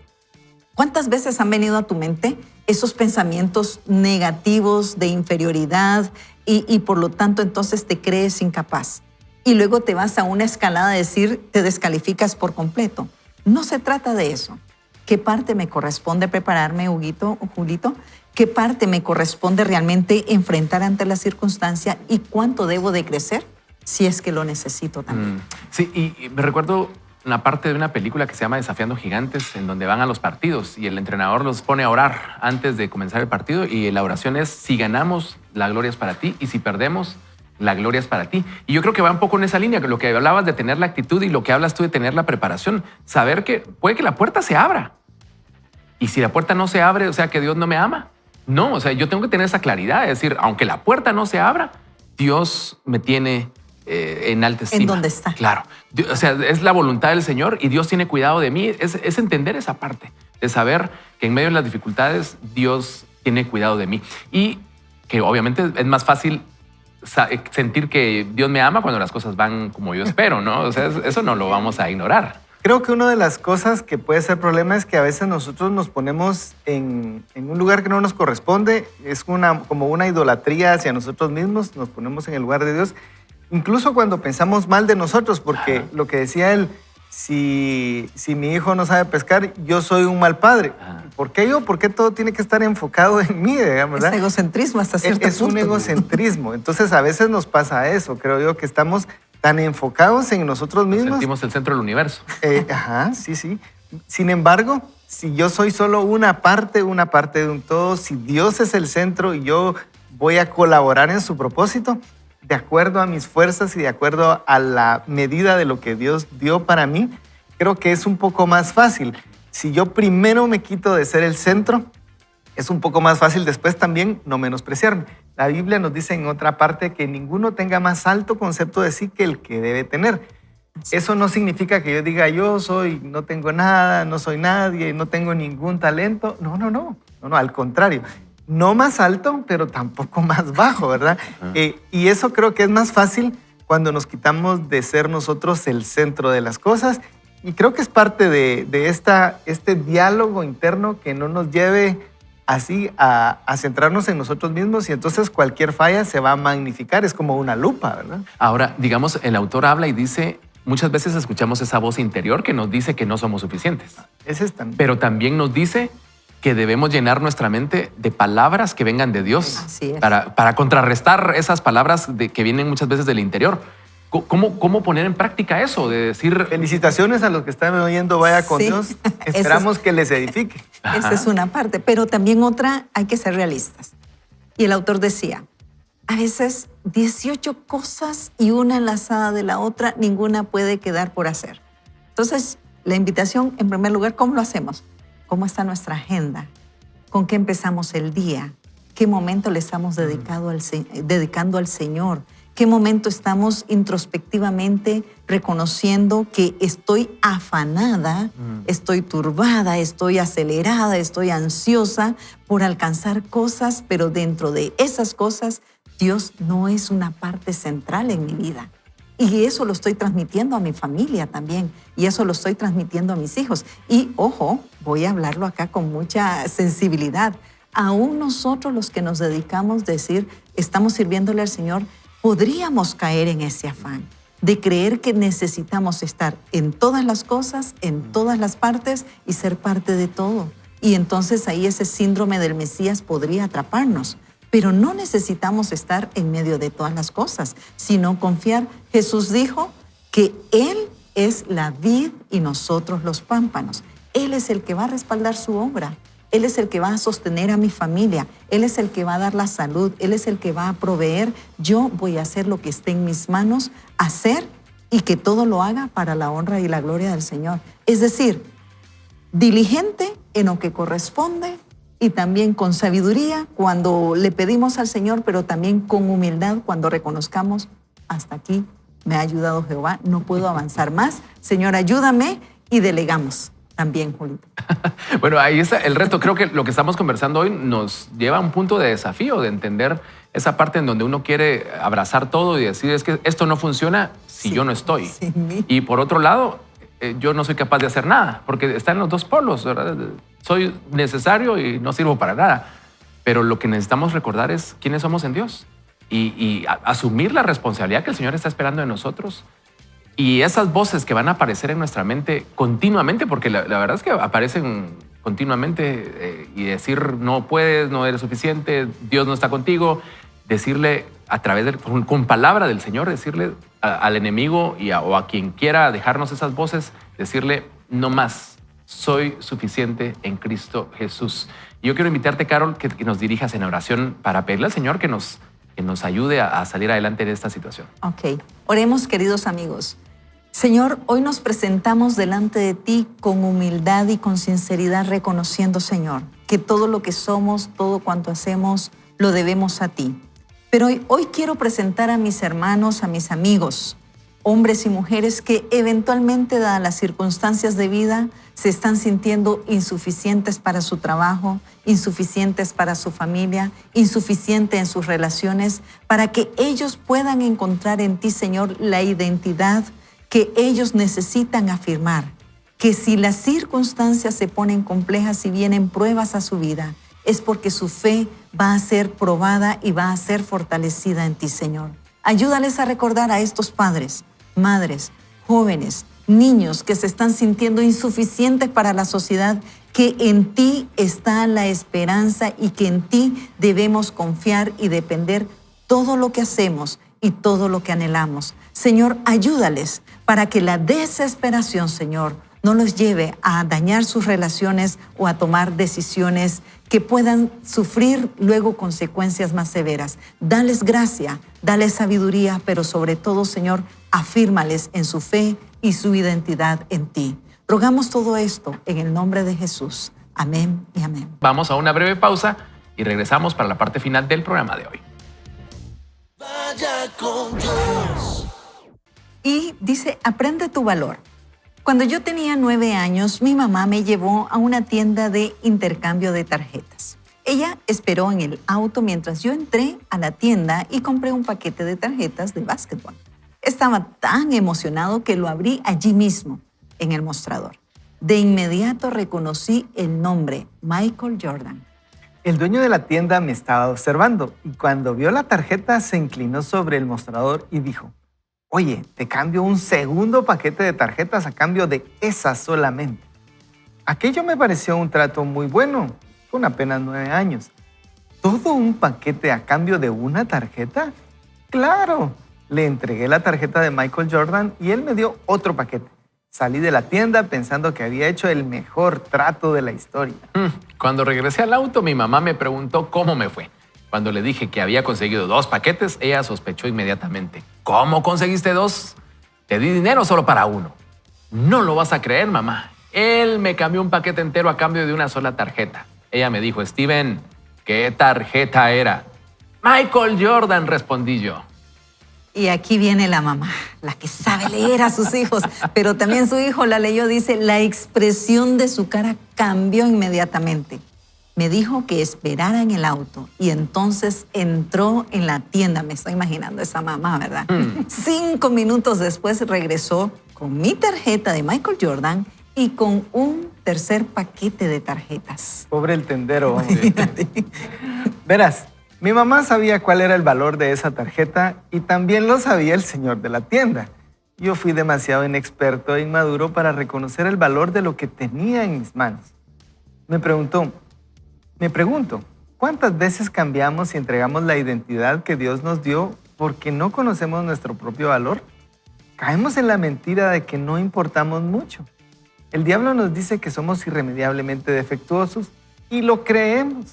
¿cuántas veces han venido a tu mente esos pensamientos negativos de inferioridad y por lo tanto entonces te crees incapaz? Y luego te vas a una escalada de decir, te descalificas por completo. No se trata de eso. ¿Qué parte me corresponde prepararme, Huguito o Julito? ¿Qué parte me corresponde realmente enfrentar ante la circunstancia y cuánto debo de crecer si es que lo necesito también? Sí, y me recuerdo una parte de una película que se llama Desafiando Gigantes, en donde van a los partidos y el entrenador los pone a orar antes de comenzar el partido y la oración es, si ganamos, la gloria es para ti y si perdemos, la gloria es para ti. Y yo creo que va un poco en esa línea, que lo que hablabas de tener la actitud y lo que hablas tú de tener la preparación, saber que puede que la puerta se abra. Y si la puerta no se abre, o sea, que Dios no me ama. No, o sea, yo tengo que tener esa claridad, es decir, aunque la puerta no se abra, Dios me tiene en alta estima. ¿En dónde está? Claro. O sea, es la voluntad del Señor y Dios tiene cuidado de mí. Es entender esa parte, de saber que en medio de las dificultades Dios tiene cuidado de mí. Y que obviamente es más fácil sentir que Dios me ama cuando las cosas van como yo espero, ¿no? O sea, eso no lo vamos a ignorar. Creo que una de las cosas que puede ser problema es que a veces nosotros nos ponemos en un lugar que no nos corresponde. Es como una idolatría hacia nosotros mismos. Nos ponemos en el lugar de Dios. Incluso cuando pensamos mal de nosotros, porque lo que decía él, si mi hijo no sabe pescar, yo soy un mal padre. ¿Por qué yo? ¿Por qué todo tiene que estar enfocado en mí? Digamos, ¿verdad? Es egocentrismo hasta cierto punto. Es un egocentrismo. Entonces a veces nos pasa eso. Creo yo que estamos tan enfocados en nosotros mismos. Nos sentimos el centro del universo. Sí. Sin embargo, si yo soy solo una parte de un todo, si Dios es el centro y yo voy a colaborar en su propósito, de acuerdo a mis fuerzas y de acuerdo a la medida de lo que Dios dio para mí, creo que es un poco más fácil. Si yo primero me quito de ser el centro, es un poco más fácil después también no menospreciarme. La Biblia nos dice en otra parte que ninguno tenga más alto concepto de sí que el que debe tener. Eso no significa que yo diga no tengo nada, no soy nadie, no tengo ningún talento. No, al contrario. No más alto, pero tampoco más bajo, ¿verdad? Y eso creo que es más fácil cuando nos quitamos de ser nosotros el centro de las cosas. Y creo que es parte de este diálogo interno que no nos lleve así a centrarnos en nosotros mismos y entonces cualquier falla se va a magnificar. Es como una lupa, ¿verdad? Ahora, digamos, el autor habla y dice, muchas veces escuchamos esa voz interior que nos dice que no somos suficientes. Ese es también. Pero también nos dice que debemos llenar nuestra mente de palabras que vengan de Dios. Así es. Para contrarrestar esas palabras que vienen muchas veces del interior. ¿Cómo poner en práctica eso? De decir... Felicitaciones a los que están oyendo Vaya con Sí. Dios. Esperamos que les edifique. Esa es una parte, pero también otra, hay que ser realistas. Y el autor decía, a veces 18 cosas y una enlazada de la otra, ninguna puede quedar por hacer. Entonces, la invitación, en primer lugar, ¿cómo lo hacemos? ¿Cómo está nuestra agenda? ¿Con qué empezamos el día? ¿Qué momento le estamos dedicando al Señor? ¿Qué momento estamos introspectivamente reconociendo que estoy afanada, estoy turbada, estoy acelerada, estoy ansiosa por alcanzar cosas, pero dentro de esas cosas Dios no es una parte central en mi vida? Y eso lo estoy transmitiendo a mi familia también. Y eso lo estoy transmitiendo a mis hijos. Y ojo, voy a hablarlo acá con mucha sensibilidad. Aún nosotros los que nos dedicamos a decir, estamos sirviéndole al Señor, podríamos caer en ese afán de creer que necesitamos estar en todas las cosas, en todas las partes y ser parte de todo. Y entonces ahí ese síndrome del Mesías podría atraparnos. Pero no necesitamos estar en medio de todas las cosas, sino confiar. Jesús dijo que Él es la vid y nosotros los pámpanos. Él es el que va a respaldar su obra. Él es el que va a sostener a mi familia. Él es el que va a dar la salud. Él es el que va a proveer. Yo voy a hacer lo que esté en mis manos, hacer y que todo lo haga para la honra y la gloria del Señor. Es decir, diligente en lo que corresponde y también con sabiduría cuando le pedimos al Señor, pero también con humildad cuando reconozcamos, hasta aquí me ha ayudado Jehová, no puedo avanzar más. Señor, ayúdame, y delegamos también, Julito. Bueno, ahí está el reto. Creo que lo que estamos conversando hoy nos lleva a un punto de desafío, de entender esa parte en donde uno quiere abrazar todo y decir, es que esto no funciona si yo no estoy. Sí. Y por otro lado, yo no soy capaz de hacer nada, porque están los dos polos, ¿verdad? Soy necesario y no sirvo para nada. Pero lo que necesitamos recordar es quiénes somos en Dios y asumir la responsabilidad que el Señor está esperando de nosotros. Y esas voces que van a aparecer en nuestra mente continuamente, porque la verdad es que aparecen continuamente, y decir no puedes, no eres suficiente, Dios no está contigo, decirle a través con palabra del Señor, decirle al enemigo o a quien quiera dejarnos esas voces, decirle no más, soy suficiente en Cristo Jesús. Y yo quiero invitarte, Carol, que nos dirijas en oración para pedirle al Señor que nos ayude a salir adelante de esta situación. Ok, oremos, queridos amigos. Señor, hoy nos presentamos delante de ti con humildad y con sinceridad, reconociendo, Señor, que todo lo que somos, todo cuanto hacemos, lo debemos a ti. Pero hoy quiero presentar a mis hermanos, a mis amigos, hombres y mujeres que eventualmente, dadas las circunstancias de vida, se están sintiendo insuficientes para su trabajo, insuficientes para su familia, insuficientes en sus relaciones, para que ellos puedan encontrar en ti, Señor, la identidad que ellos necesitan afirmar, que si las circunstancias se ponen complejas y vienen pruebas a su vida, es porque su fe va a ser probada y va a ser fortalecida en ti, Señor. Ayúdales a recordar a estos padres, madres, jóvenes, niños que se están sintiendo insuficientes para la sociedad, que en ti está la esperanza y que en ti debemos confiar y depender todo lo que hacemos y todo lo que anhelamos. Señor, ayúdales para que la desesperación, Señor, no los lleve a dañar sus relaciones o a tomar decisiones que puedan sufrir luego consecuencias más severas. Dales gracia, dales sabiduría, pero sobre todo, Señor, afírmales en su fe y su identidad en ti. Rogamos todo esto en el nombre de Jesús. Amén y amén. Vamos a una breve pausa y regresamos para la parte final del programa de hoy. Vaya con Dios. Y dice, aprende tu valor. Cuando yo tenía 9 años, mi mamá me llevó a una tienda de intercambio de tarjetas. Ella esperó en el auto mientras yo entré a la tienda y compré un paquete de tarjetas de básquetbol. Estaba tan emocionado que lo abrí allí mismo, en el mostrador. De inmediato reconocí el nombre, Michael Jordan. El dueño de la tienda me estaba observando y cuando vio la tarjeta se inclinó sobre el mostrador y dijo, oye, te cambio un segundo paquete de tarjetas a cambio de esa solamente. Aquello me pareció un trato muy bueno, con apenas 9 años. ¿Todo un paquete a cambio de una tarjeta? ¡Claro! Le entregué la tarjeta de Michael Jordan y él me dio otro paquete. Salí de la tienda pensando que había hecho el mejor trato de la historia. Cuando regresé al auto, mi mamá me preguntó cómo me fue. Cuando le dije que había conseguido 2 paquetes, ella sospechó inmediatamente. ¿Cómo conseguiste 2? Te di dinero solo para uno. No lo vas a creer, mamá. Él me cambió un paquete entero a cambio de una sola tarjeta. Ella me dijo, Steven, ¿qué tarjeta era? Michael Jordan, respondí yo. Y aquí viene la mamá, la que sabe leer a sus hijos, pero también su hijo la leyó, dice, la expresión de su cara cambió inmediatamente. Me dijo que esperara en el auto y entonces entró en la tienda. Me estoy imaginando esa mamá, ¿verdad? 5 minutos después regresó con mi tarjeta de Michael Jordan y con un tercer paquete de tarjetas. Pobre el tendero, hombre. Verás, mi mamá sabía cuál era el valor de esa tarjeta y también lo sabía el señor de la tienda. Yo fui demasiado inexperto e inmaduro para reconocer el valor de lo que tenía en mis manos. Me pregunto, ¿cuántas veces cambiamos y entregamos la identidad que Dios nos dio porque no conocemos nuestro propio valor? Caemos en la mentira de que no importamos mucho. El diablo nos dice que somos irremediablemente defectuosos y lo creemos.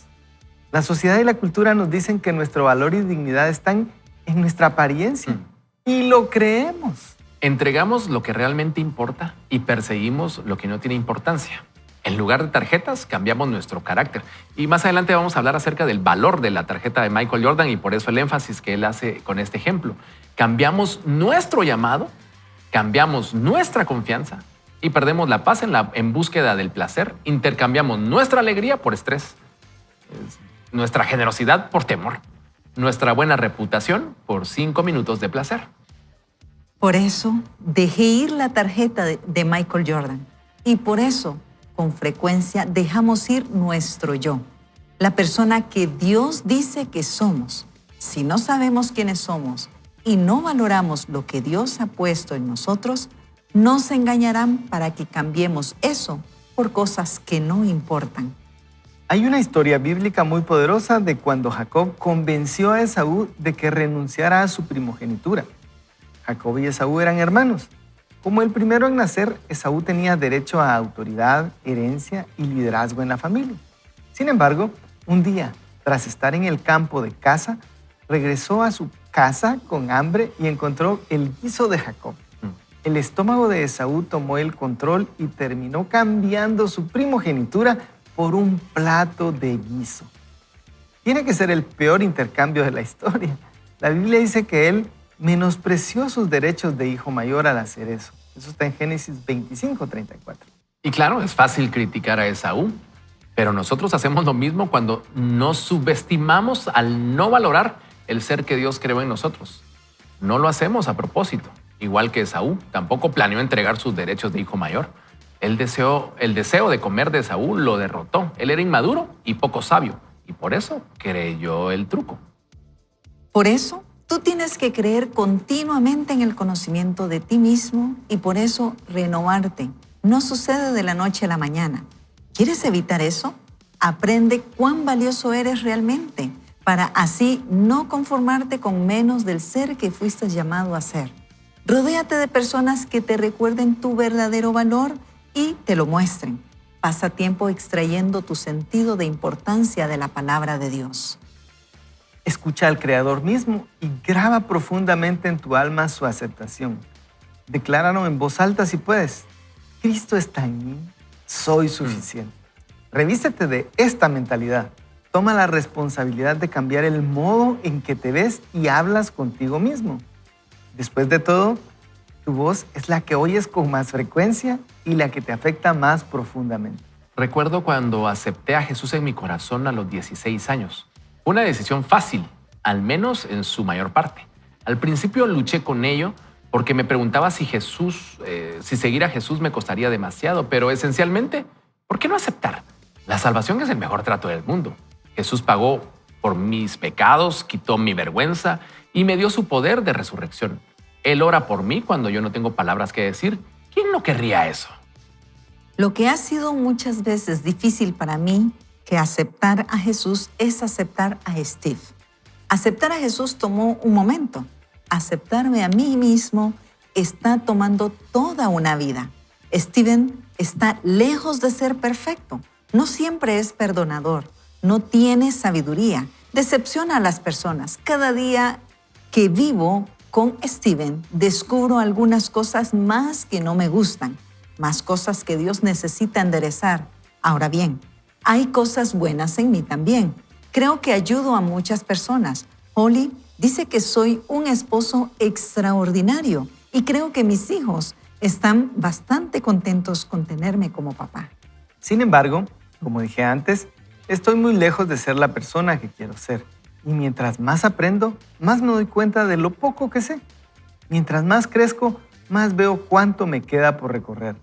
La sociedad y la cultura nos dicen que nuestro valor y dignidad están en nuestra apariencia y lo creemos. Entregamos lo que realmente importa y perseguimos lo que no tiene importancia. En lugar de tarjetas, cambiamos nuestro carácter. Y más adelante vamos a hablar acerca del valor de la tarjeta de Michael Jordan y por eso el énfasis que él hace con este ejemplo. Cambiamos nuestro llamado, cambiamos nuestra confianza y perdemos la paz en búsqueda del placer. Intercambiamos nuestra alegría por estrés, nuestra generosidad por temor, nuestra buena reputación por 5 minutos de placer. Por eso dejé ir la tarjeta de Michael Jordan y por eso con frecuencia dejamos ir nuestro yo, la persona que Dios dice que somos. Si no sabemos quiénes somos y no valoramos lo que Dios ha puesto en nosotros, nos engañarán para que cambiemos eso por cosas que no importan. Hay una historia bíblica muy poderosa de cuando Jacob convenció a Esaú de que renunciara a su primogenitura. Jacob y Esaú eran hermanos. Como el primero en nacer, Esaú tenía derecho a autoridad, herencia y liderazgo en la familia. Sin embargo, un día, tras estar en el campo de caza, regresó a su casa con hambre y encontró el guiso de Jacob. El estómago de Esaú tomó el control y terminó cambiando su primogenitura por un plato de guiso. Tiene que ser el peor intercambio de la historia. La Biblia dice que él menospreció sus derechos de hijo mayor al hacer eso. Eso está en Génesis 25:34. Y claro, es fácil criticar a Esaú, pero nosotros hacemos lo mismo cuando nos subestimamos al no valorar el ser que Dios creó en nosotros. No lo hacemos a propósito. Igual que Esaú, tampoco planeó entregar sus derechos de hijo mayor. El deseo de comer de Esaú lo derrotó. Él era inmaduro y poco sabio, y por eso creyó el truco. Por eso, tú tienes que creer continuamente en el conocimiento de ti mismo y por eso renovarte. No sucede de la noche a la mañana. ¿Quieres evitar eso? Aprende cuán valioso eres realmente para así no conformarte con menos del ser que fuiste llamado a ser. Rodéate de personas que te recuerden tu verdadero valor y te lo muestren. Pasa tiempo extrayendo tu sentido de importancia de la palabra de Dios. Escucha al Creador mismo y graba profundamente en tu alma su aceptación. Decláralo en voz alta si puedes. Cristo está en mí, soy suficiente. Revístete de esta mentalidad. Toma la responsabilidad de cambiar el modo en que te ves y hablas contigo mismo. Después de todo, tu voz es la que oyes con más frecuencia y la que te afecta más profundamente. Recuerdo cuando acepté a Jesús en mi corazón a los 16 años. Fue una decisión fácil, al menos en su mayor parte. Al principio luché con ello porque me preguntaba si seguir a Jesús me costaría demasiado, pero esencialmente, ¿por qué no aceptar? La salvación es el mejor trato del mundo. Jesús pagó por mis pecados, quitó mi vergüenza y me dio su poder de resurrección. Él ora por mí cuando yo no tengo palabras que decir. ¿Quién no querría eso? Lo que ha sido muchas veces difícil para mí que aceptar a Jesús es aceptar a Steve. Aceptar a Jesús tomó un momento. Aceptarme a mí mismo está tomando toda una vida. Steven está lejos de ser perfecto. No siempre es perdonador. No tiene sabiduría. Decepciona a las personas. Cada día que vivo con Steven, descubro algunas cosas más que no me gustan, más cosas que Dios necesita enderezar. Ahora bien, hay cosas buenas en mí también. Creo que ayudo a muchas personas. Holly dice que soy un esposo extraordinario y creo que mis hijos están bastante contentos con tenerme como papá. Sin embargo, como dije antes, estoy muy lejos de ser la persona que quiero ser. Y mientras más aprendo, más me doy cuenta de lo poco que sé. Mientras más crezco, más veo cuánto me queda por recorrer.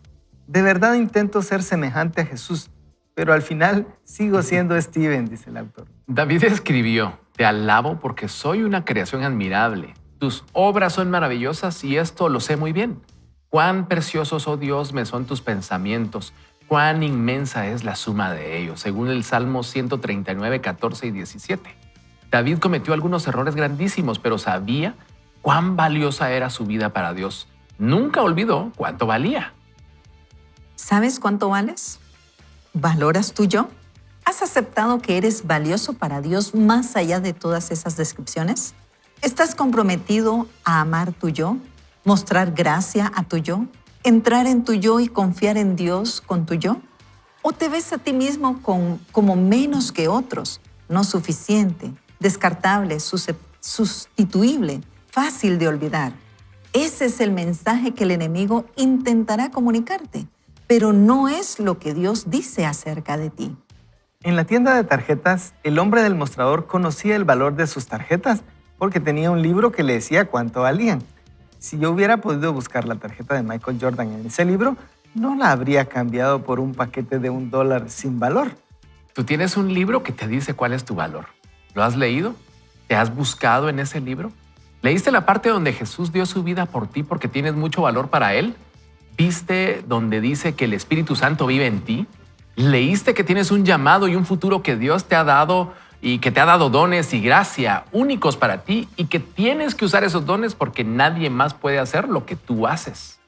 De verdad intento ser semejante a Jesús, pero al final sigo siendo Steven, dice el autor. David escribió: te alabo porque soy una creación admirable. Tus obras son maravillosas y esto lo sé muy bien. Cuán preciosos, oh Dios, me son tus pensamientos. Cuán inmensa es la suma de ellos, según el Salmo 139, 14 y 17. David cometió algunos errores grandísimos, pero sabía cuán valiosa era su vida para Dios. Nunca olvidó cuánto valía. ¿Sabes cuánto vales? ¿Valoras tu yo? ¿Has aceptado que eres valioso para Dios más allá de todas esas descripciones? ¿Estás comprometido a amar tu yo? ¿Mostrar gracia a tu yo? ¿Entrar en tu yo y confiar en Dios con tu yo? ¿O te ves a ti mismo como menos que otros, no suficiente, descartable, sustituible, fácil de olvidar? Ese es el mensaje que el enemigo intentará comunicarte, pero no es lo que Dios dice acerca de ti. En la tienda de tarjetas, el hombre del mostrador conocía el valor de sus tarjetas porque tenía un libro que le decía cuánto valían. Si yo hubiera podido buscar la tarjeta de Michael Jordan en ese libro, no la habría cambiado por un paquete de $1 sin valor. Tú tienes un libro que te dice cuál es tu valor. ¿Lo has leído? ¿Te has buscado en ese libro? ¿Leíste la parte donde Jesús dio su vida por ti porque tienes mucho valor para Él? ¿Viste donde dice que el Espíritu Santo vive en ti? ¿Leíste que tienes un llamado y un futuro que Dios te ha dado y que te ha dado dones y gracia únicos para ti y que tienes que usar esos dones porque nadie más puede hacer lo que tú haces?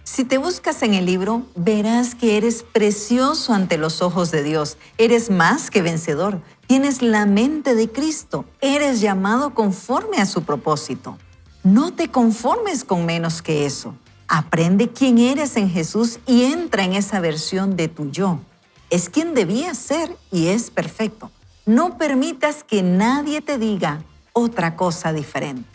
Si te buscas en el libro, verás que eres precioso ante los ojos de Dios. Eres más que vencedor. Tienes la mente de Cristo. Eres llamado conforme a su propósito. No te conformes con menos que eso. Aprende quién eres en Jesús y entra en esa versión de tu yo. Es quien debías ser y es perfecto. No permitas que nadie te diga otra cosa diferente.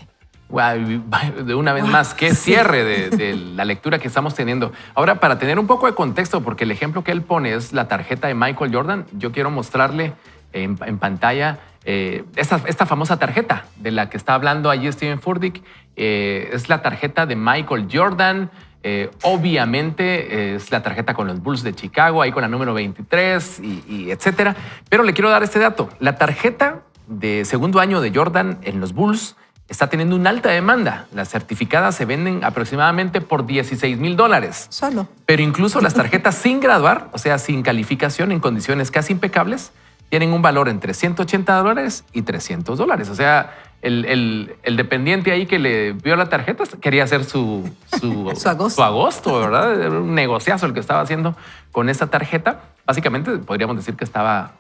Wow, de una vez más, qué cierre de la lectura que estamos teniendo. Ahora, para tener un poco de contexto, porque el ejemplo que él pone es la tarjeta de Michael Jordan, yo quiero mostrarle en pantalla esta famosa tarjeta de la que está hablando allí Steven Furtick. Es la tarjeta de Michael Jordan. Obviamente es la tarjeta con los Bulls de Chicago, ahí con la número 23 y etcétera. Pero le quiero dar este dato. La tarjeta de segundo año de Jordan en los Bulls está teniendo una alta demanda. Las certificadas se venden aproximadamente por $16,000. Solo. Pero incluso las tarjetas sin graduar, o sea, sin calificación, en condiciones casi impecables, tienen un valor entre $180 y $300. O sea, el dependiente ahí que le vio la tarjeta quería hacer su agosto, ¿verdad? Era un negociazo el que estaba haciendo con esa tarjeta. Básicamente podríamos decir que estaba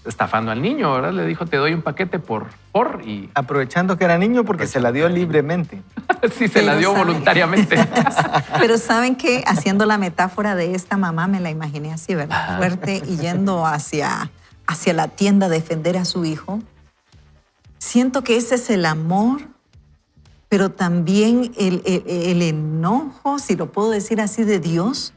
estafando al niño, ¿verdad? Le dijo, te doy un paquete y... Aprovechando que era niño porque se la dio libremente. Sí, se la dio voluntariamente. Pero ¿saben qué? Haciendo la metáfora de esta mamá, me la imaginé así, ¿verdad? Fuerte y yendo hacia la tienda a defender a su hijo. Siento que ese es el amor, pero también el enojo, si lo puedo decir así, de Dios.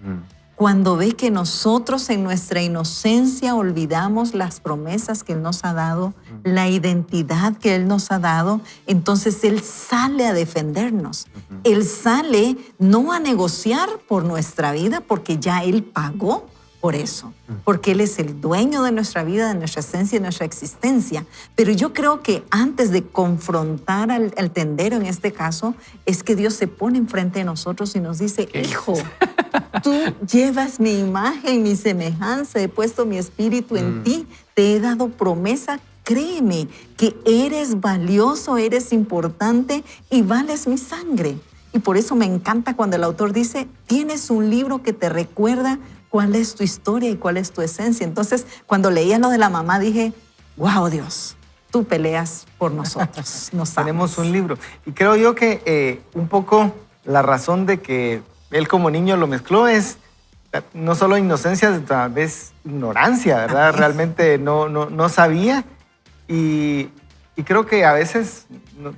Cuando ve que nosotros en nuestra inocencia olvidamos las promesas que Él nos ha dado, la identidad que Él nos ha dado, entonces Él sale a defendernos. Él sale no a negociar por nuestra vida porque ya Él pagó por eso, porque Él es el dueño de nuestra vida, de nuestra esencia y de nuestra existencia. Pero yo creo que antes de confrontar al tendero en este caso, es que Dios se pone enfrente de nosotros y nos dice, hijo, tú llevas mi imagen, mi semejanza, he puesto mi espíritu en ti, te he dado promesa, créeme que eres valioso, eres importante y vales mi sangre. Y por eso me encanta cuando el autor dice, tienes un libro que te recuerda cuál es tu historia y cuál es tu esencia. Entonces, cuando leía lo de la mamá, dije, wow, Dios, tú peleas por nosotros. Tenemos un libro. Y creo yo que un poco la razón de que él como niño lo mezcló es no solo inocencia, tal vez ignorancia, ¿verdad? Realmente no sabía. Y creo que a veces,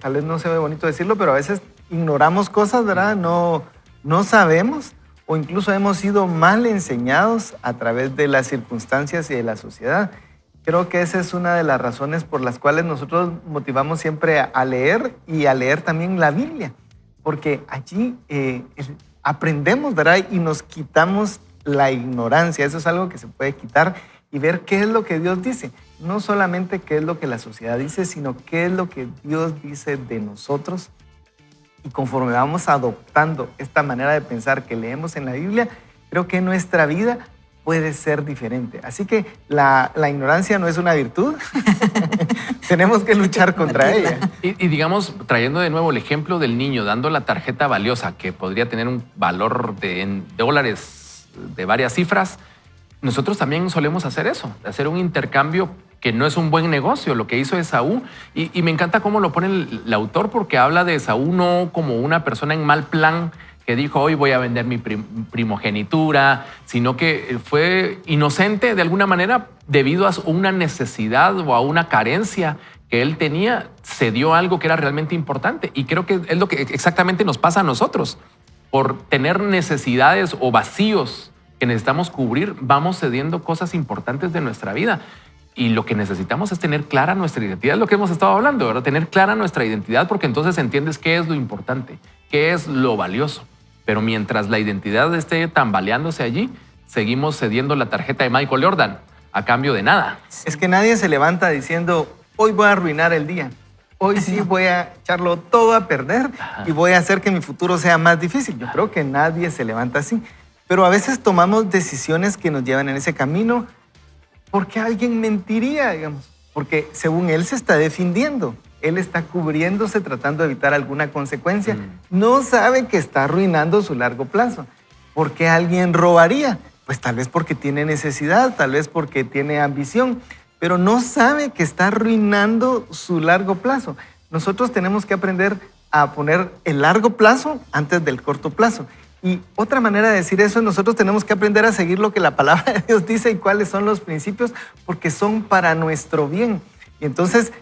tal vez no se ve bonito decirlo, pero a veces ignoramos cosas, ¿verdad? No sabemos, o incluso hemos sido mal enseñados a través de las circunstancias y de la sociedad. Creo que esa es una de las razones por las cuales nosotros motivamos siempre a leer y a leer también la Biblia, porque allí aprendemos, ¿verdad? Y nos quitamos la ignorancia. Eso es algo que se puede quitar y ver qué es lo que Dios dice. No solamente qué es lo que la sociedad dice, sino qué es lo que Dios dice de nosotros. Y conforme vamos adoptando esta manera de pensar que leemos en la Biblia, creo que nuestra vida puede ser diferente. Así que la ignorancia no es una virtud. Tenemos que luchar contra ella. Y digamos, trayendo de nuevo el ejemplo del niño, dando la tarjeta valiosa que podría tener un valor en dólares de varias cifras, nosotros también solemos hacer eso, hacer un intercambio que no es un buen negocio, lo que hizo Esaú. Y me encanta cómo lo pone el autor, porque habla de Esaú no como una persona en mal plan que dijo hoy voy a vender mi primogenitura, sino que fue inocente de alguna manera debido a una necesidad o a una carencia que él tenía, se dio algo que era realmente importante. Y creo que es lo que exactamente nos pasa a nosotros. Por tener necesidades o vacíos que necesitamos cubrir, vamos cediendo cosas importantes de nuestra vida. Y lo que necesitamos es tener clara nuestra identidad, es lo que hemos estado hablando, ¿verdad? Tener clara nuestra identidad, porque entonces entiendes qué es lo importante, qué es lo valioso. Pero mientras la identidad esté tambaleándose allí, seguimos cediendo la tarjeta de Michael Jordan a cambio de nada. Es que nadie se levanta diciendo, hoy voy a arruinar el día. Hoy sí voy a echarlo todo a perder y voy a hacer que mi futuro sea más difícil. Yo creo que nadie se levanta así. Pero a veces tomamos decisiones que nos llevan en ese camino porque alguien mentiría, digamos. Porque según él se está defendiendo. Él está cubriéndose tratando de evitar alguna consecuencia. No sabe que está arruinando su largo plazo. ¿Por qué alguien robaría? Pues tal vez porque tiene necesidad, tal vez porque tiene ambición, pero no sabe que está arruinando su largo plazo. Nosotros tenemos que aprender a poner el largo plazo antes del corto plazo. Y otra manera de decir eso es nosotros tenemos que aprender a seguir lo que la palabra de Dios dice y cuáles son los principios, porque son para nuestro bien. Y entonces,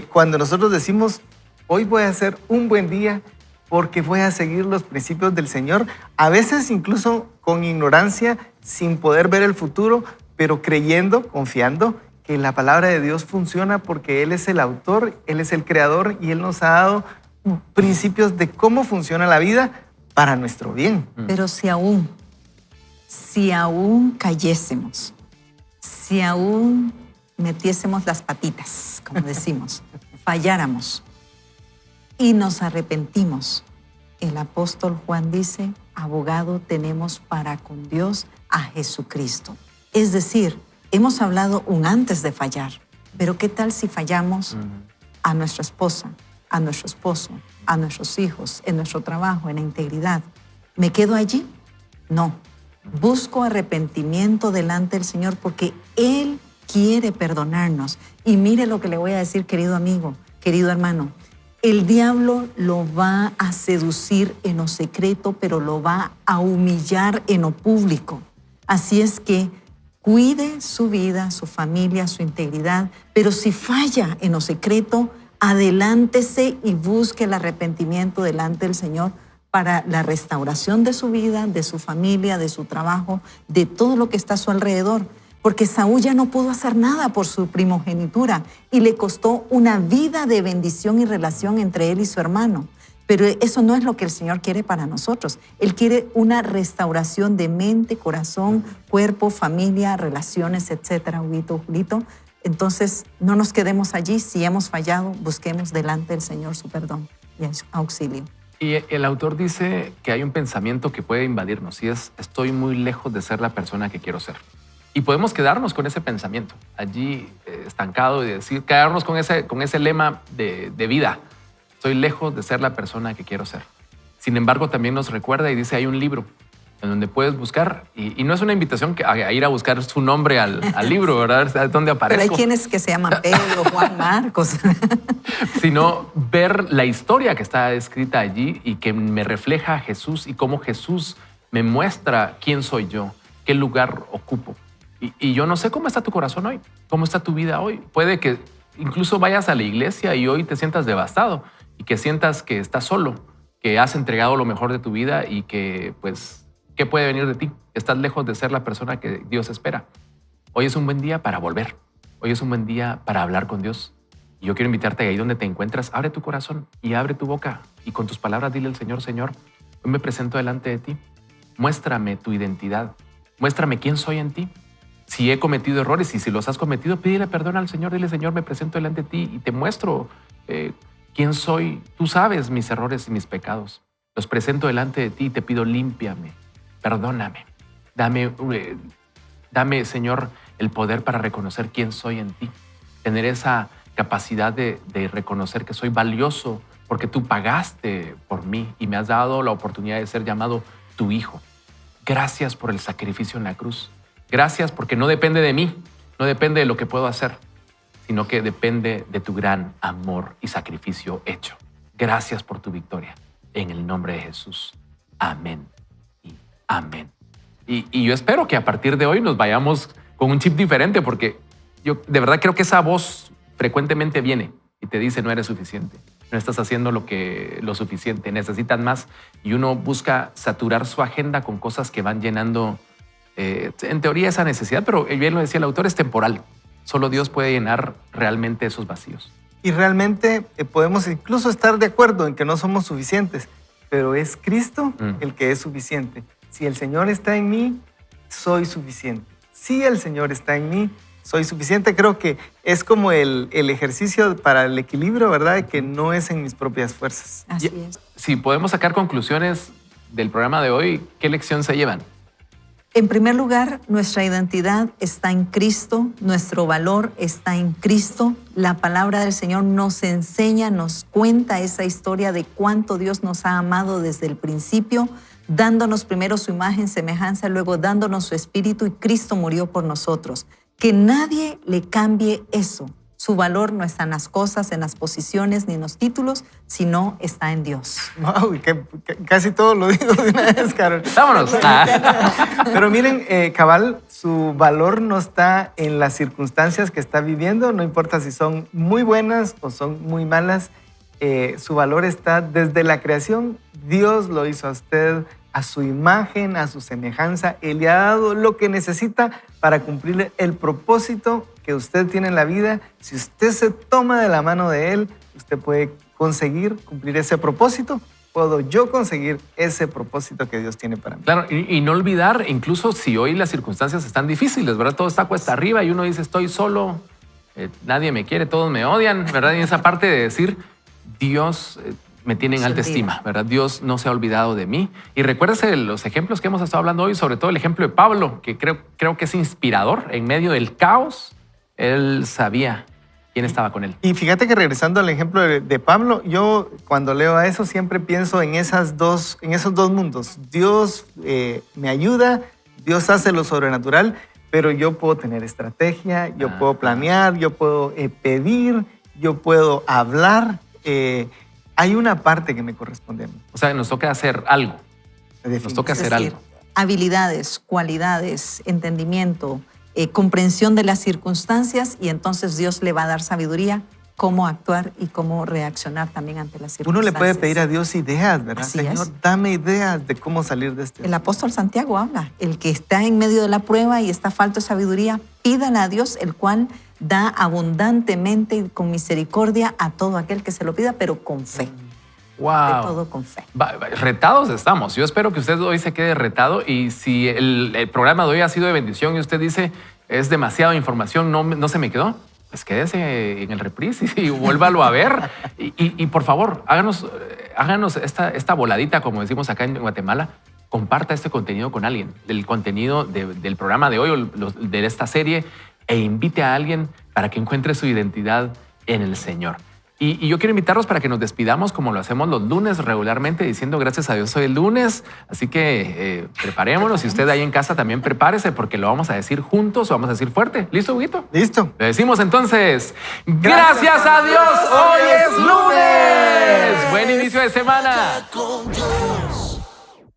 cuando nosotros decimos, hoy voy a hacer un buen día porque voy a seguir los principios del Señor, a veces incluso con ignorancia, sin poder ver el futuro, pero creyendo, confiando que la palabra de Dios funciona porque Él es el autor, Él es el creador y Él nos ha dado principios de cómo funciona la vida para nuestro bien. Pero si aún cayésemos, si aún metiésemos las patitas, como decimos, falláramos y nos arrepentimos, el apóstol Juan dice, abogado tenemos para con Dios a Jesucristo. Es decir, hemos hablado un antes de fallar, pero ¿qué tal si fallamos a nuestra esposa, a nuestro esposo, a nuestros hijos, en nuestro trabajo, en la integridad? ¿Me quedo allí? No. Busco arrepentimiento delante del Señor porque Él quiere perdonarnos. Y mire lo que le voy a decir, querido amigo, querido hermano. El diablo lo va a seducir en lo secreto, pero lo va a humillar en lo público. Así es que cuide su vida, su familia, su integridad, pero si falla en lo secreto, adelántese y busque el arrepentimiento delante del Señor para la restauración de su vida, de su familia, de su trabajo, de todo lo que está a su alrededor. Porque Saúl ya no pudo hacer nada por su primogenitura y le costó una vida de bendición y relación entre él y su hermano. Pero eso no es lo que el Señor quiere para nosotros. Él quiere una restauración de mente, corazón, cuerpo, familia, relaciones, etcétera, Julito. Entonces, no nos quedemos allí. Si hemos fallado, busquemos delante del Señor su perdón y auxilio. Y el autor dice que hay un pensamiento que puede invadirnos y es, estoy muy lejos de ser la persona que quiero ser. Y podemos quedarnos con ese pensamiento allí estancado y decir, quedarnos con ese lema de vida. Estoy lejos de ser la persona que quiero ser. Sin embargo, también nos recuerda y dice, hay un libro en donde puedes buscar, y no es una invitación a ir a buscar su nombre al libro, ¿verdad? ¿Dónde aparezco? Pero hay quienes que se llaman Pedro, Juan, Marcos. Sino ver la historia que está escrita allí y que me refleja a Jesús y cómo Jesús me muestra quién soy yo, qué lugar ocupo. Y yo no sé cómo está tu corazón hoy, cómo está tu vida hoy. Puede que incluso vayas a la iglesia y hoy te sientas devastado y que sientas que estás solo, que has entregado lo mejor de tu vida y que, pues, ¿qué puede venir de ti? Estás lejos de ser la persona que Dios espera. Hoy es un buen día para volver. Hoy es un buen día para hablar con Dios. Y yo quiero invitarte ahí donde te encuentras, abre tu corazón y abre tu boca y con tus palabras dile al Señor, Señor, hoy me presento delante de ti. Muéstrame tu identidad. Muéstrame quién soy en ti. Si he cometido errores y si los has cometido, pídele perdón al Señor. Dile, Señor, me presento delante de ti y te muestro quién soy. Tú sabes mis errores y mis pecados. Los presento delante de ti y te pido, límpiame, perdóname. Dame, Señor, el poder para reconocer quién soy en ti. Tener esa capacidad de reconocer que soy valioso porque tú pagaste por mí y me has dado la oportunidad de ser llamado tu hijo. Gracias por el sacrificio en la cruz. Gracias porque no depende de mí, no depende de lo que puedo hacer, sino que depende de tu gran amor y sacrificio hecho. Gracias por tu victoria. En el nombre de Jesús. amén y amén. Y yo espero que a partir de hoy nos vayamos con un chip diferente, porque yo de verdad creo que esa voz frecuentemente viene y te dice no eres suficiente, no estás haciendo lo suficiente, necesitas más. Y uno busca saturar su agenda con cosas que van llenando, en teoría, esa necesidad, pero bien lo decía el autor, es temporal. Solo Dios puede llenar realmente esos vacíos. Y realmente podemos incluso estar de acuerdo en que no somos suficientes, pero es Cristo el que es suficiente. Si el Señor está en mí, soy suficiente. Si el Señor está en mí, soy suficiente. Creo que es como el ejercicio para el equilibrio, ¿verdad? De que no es en mis propias fuerzas. Así es. Si podemos sacar conclusiones del programa de hoy, ¿qué lección se llevan? En primer lugar, nuestra identidad está en Cristo, nuestro valor está en Cristo. La palabra del Señor nos enseña, nos cuenta esa historia de cuánto Dios nos ha amado desde el principio, dándonos primero su imagen, semejanza, luego dándonos su espíritu, y Cristo murió por nosotros. Que nadie le cambie eso. Su valor no está en las cosas, en las posiciones, ni en los títulos, sino está en Dios. Wow, casi todo lo digo de una vez, Carol. Vámonos. Pero miren, cabal, su valor no está en las circunstancias que está viviendo, no importa si son muy buenas o son muy malas, su valor está desde la creación. Dios lo hizo a usted a su imagen, a su semejanza. Él le ha dado lo que necesita para cumplir el propósito que usted tiene en la vida. Si usted se toma de la mano de Él, usted puede conseguir cumplir ese propósito. Puedo yo conseguir ese propósito que Dios tiene para mí. Claro, y no olvidar, incluso si hoy las circunstancias están difíciles, ¿verdad? Todo está cuesta arriba y uno dice, estoy solo, nadie me quiere, todos me odian, ¿verdad? Y esa parte de decir, Dios me tiene en alta estima, ¿verdad? Dios no se ha olvidado de mí. Y recuérdese los ejemplos que hemos estado hablando hoy, sobre todo el ejemplo de Pablo, que creo que es inspirador. En medio del caos, él sabía quién estaba con él. Y fíjate que regresando al ejemplo de Pablo, yo cuando leo a eso siempre pienso en esos dos mundos. Dios me ayuda, Dios hace lo sobrenatural, pero yo puedo tener estrategia, yo puedo planear, yo puedo pedir, yo puedo hablar. Hay una parte que me corresponde a mí. O sea, nos toca hacer algo. Nos toca hacer algo. Habilidades, cualidades, entendimiento, comprensión de las circunstancias, y entonces Dios le va a dar sabiduría cómo actuar y cómo reaccionar también ante las circunstancias. Uno le puede pedir a Dios ideas, ¿verdad? Así Señor, es. dame ideas de cómo salir de este. El apóstol Santiago habla, el que está en medio de la prueba y está falto de sabiduría, pídale a Dios, el cual da abundantemente y con misericordia a todo aquel que se lo pida, pero con fe. Wow. De todo con fe. Retados estamos. Yo espero que usted hoy se quede retado, y si el programa de hoy ha sido de bendición y usted dice es demasiada información, no se me quedó, pues quédese en el reprise y vuélvalo a ver. Y por favor, háganos esta voladita, como decimos acá en Guatemala. Comparta este contenido con alguien, del contenido del programa de hoy o de esta serie, e invite a alguien para que encuentre su identidad en el Señor. Y yo quiero invitarlos para que nos despidamos como lo hacemos los lunes regularmente, diciendo gracias a Dios hoy es lunes. Así que preparémonos. Y usted ahí en casa también prepárese, porque lo vamos a decir juntos, lo vamos a decir fuerte. ¿Listo, Huguito? Listo. Le decimos entonces, gracias a Dios, hoy es lunes. Buen inicio de semana. Con Dios.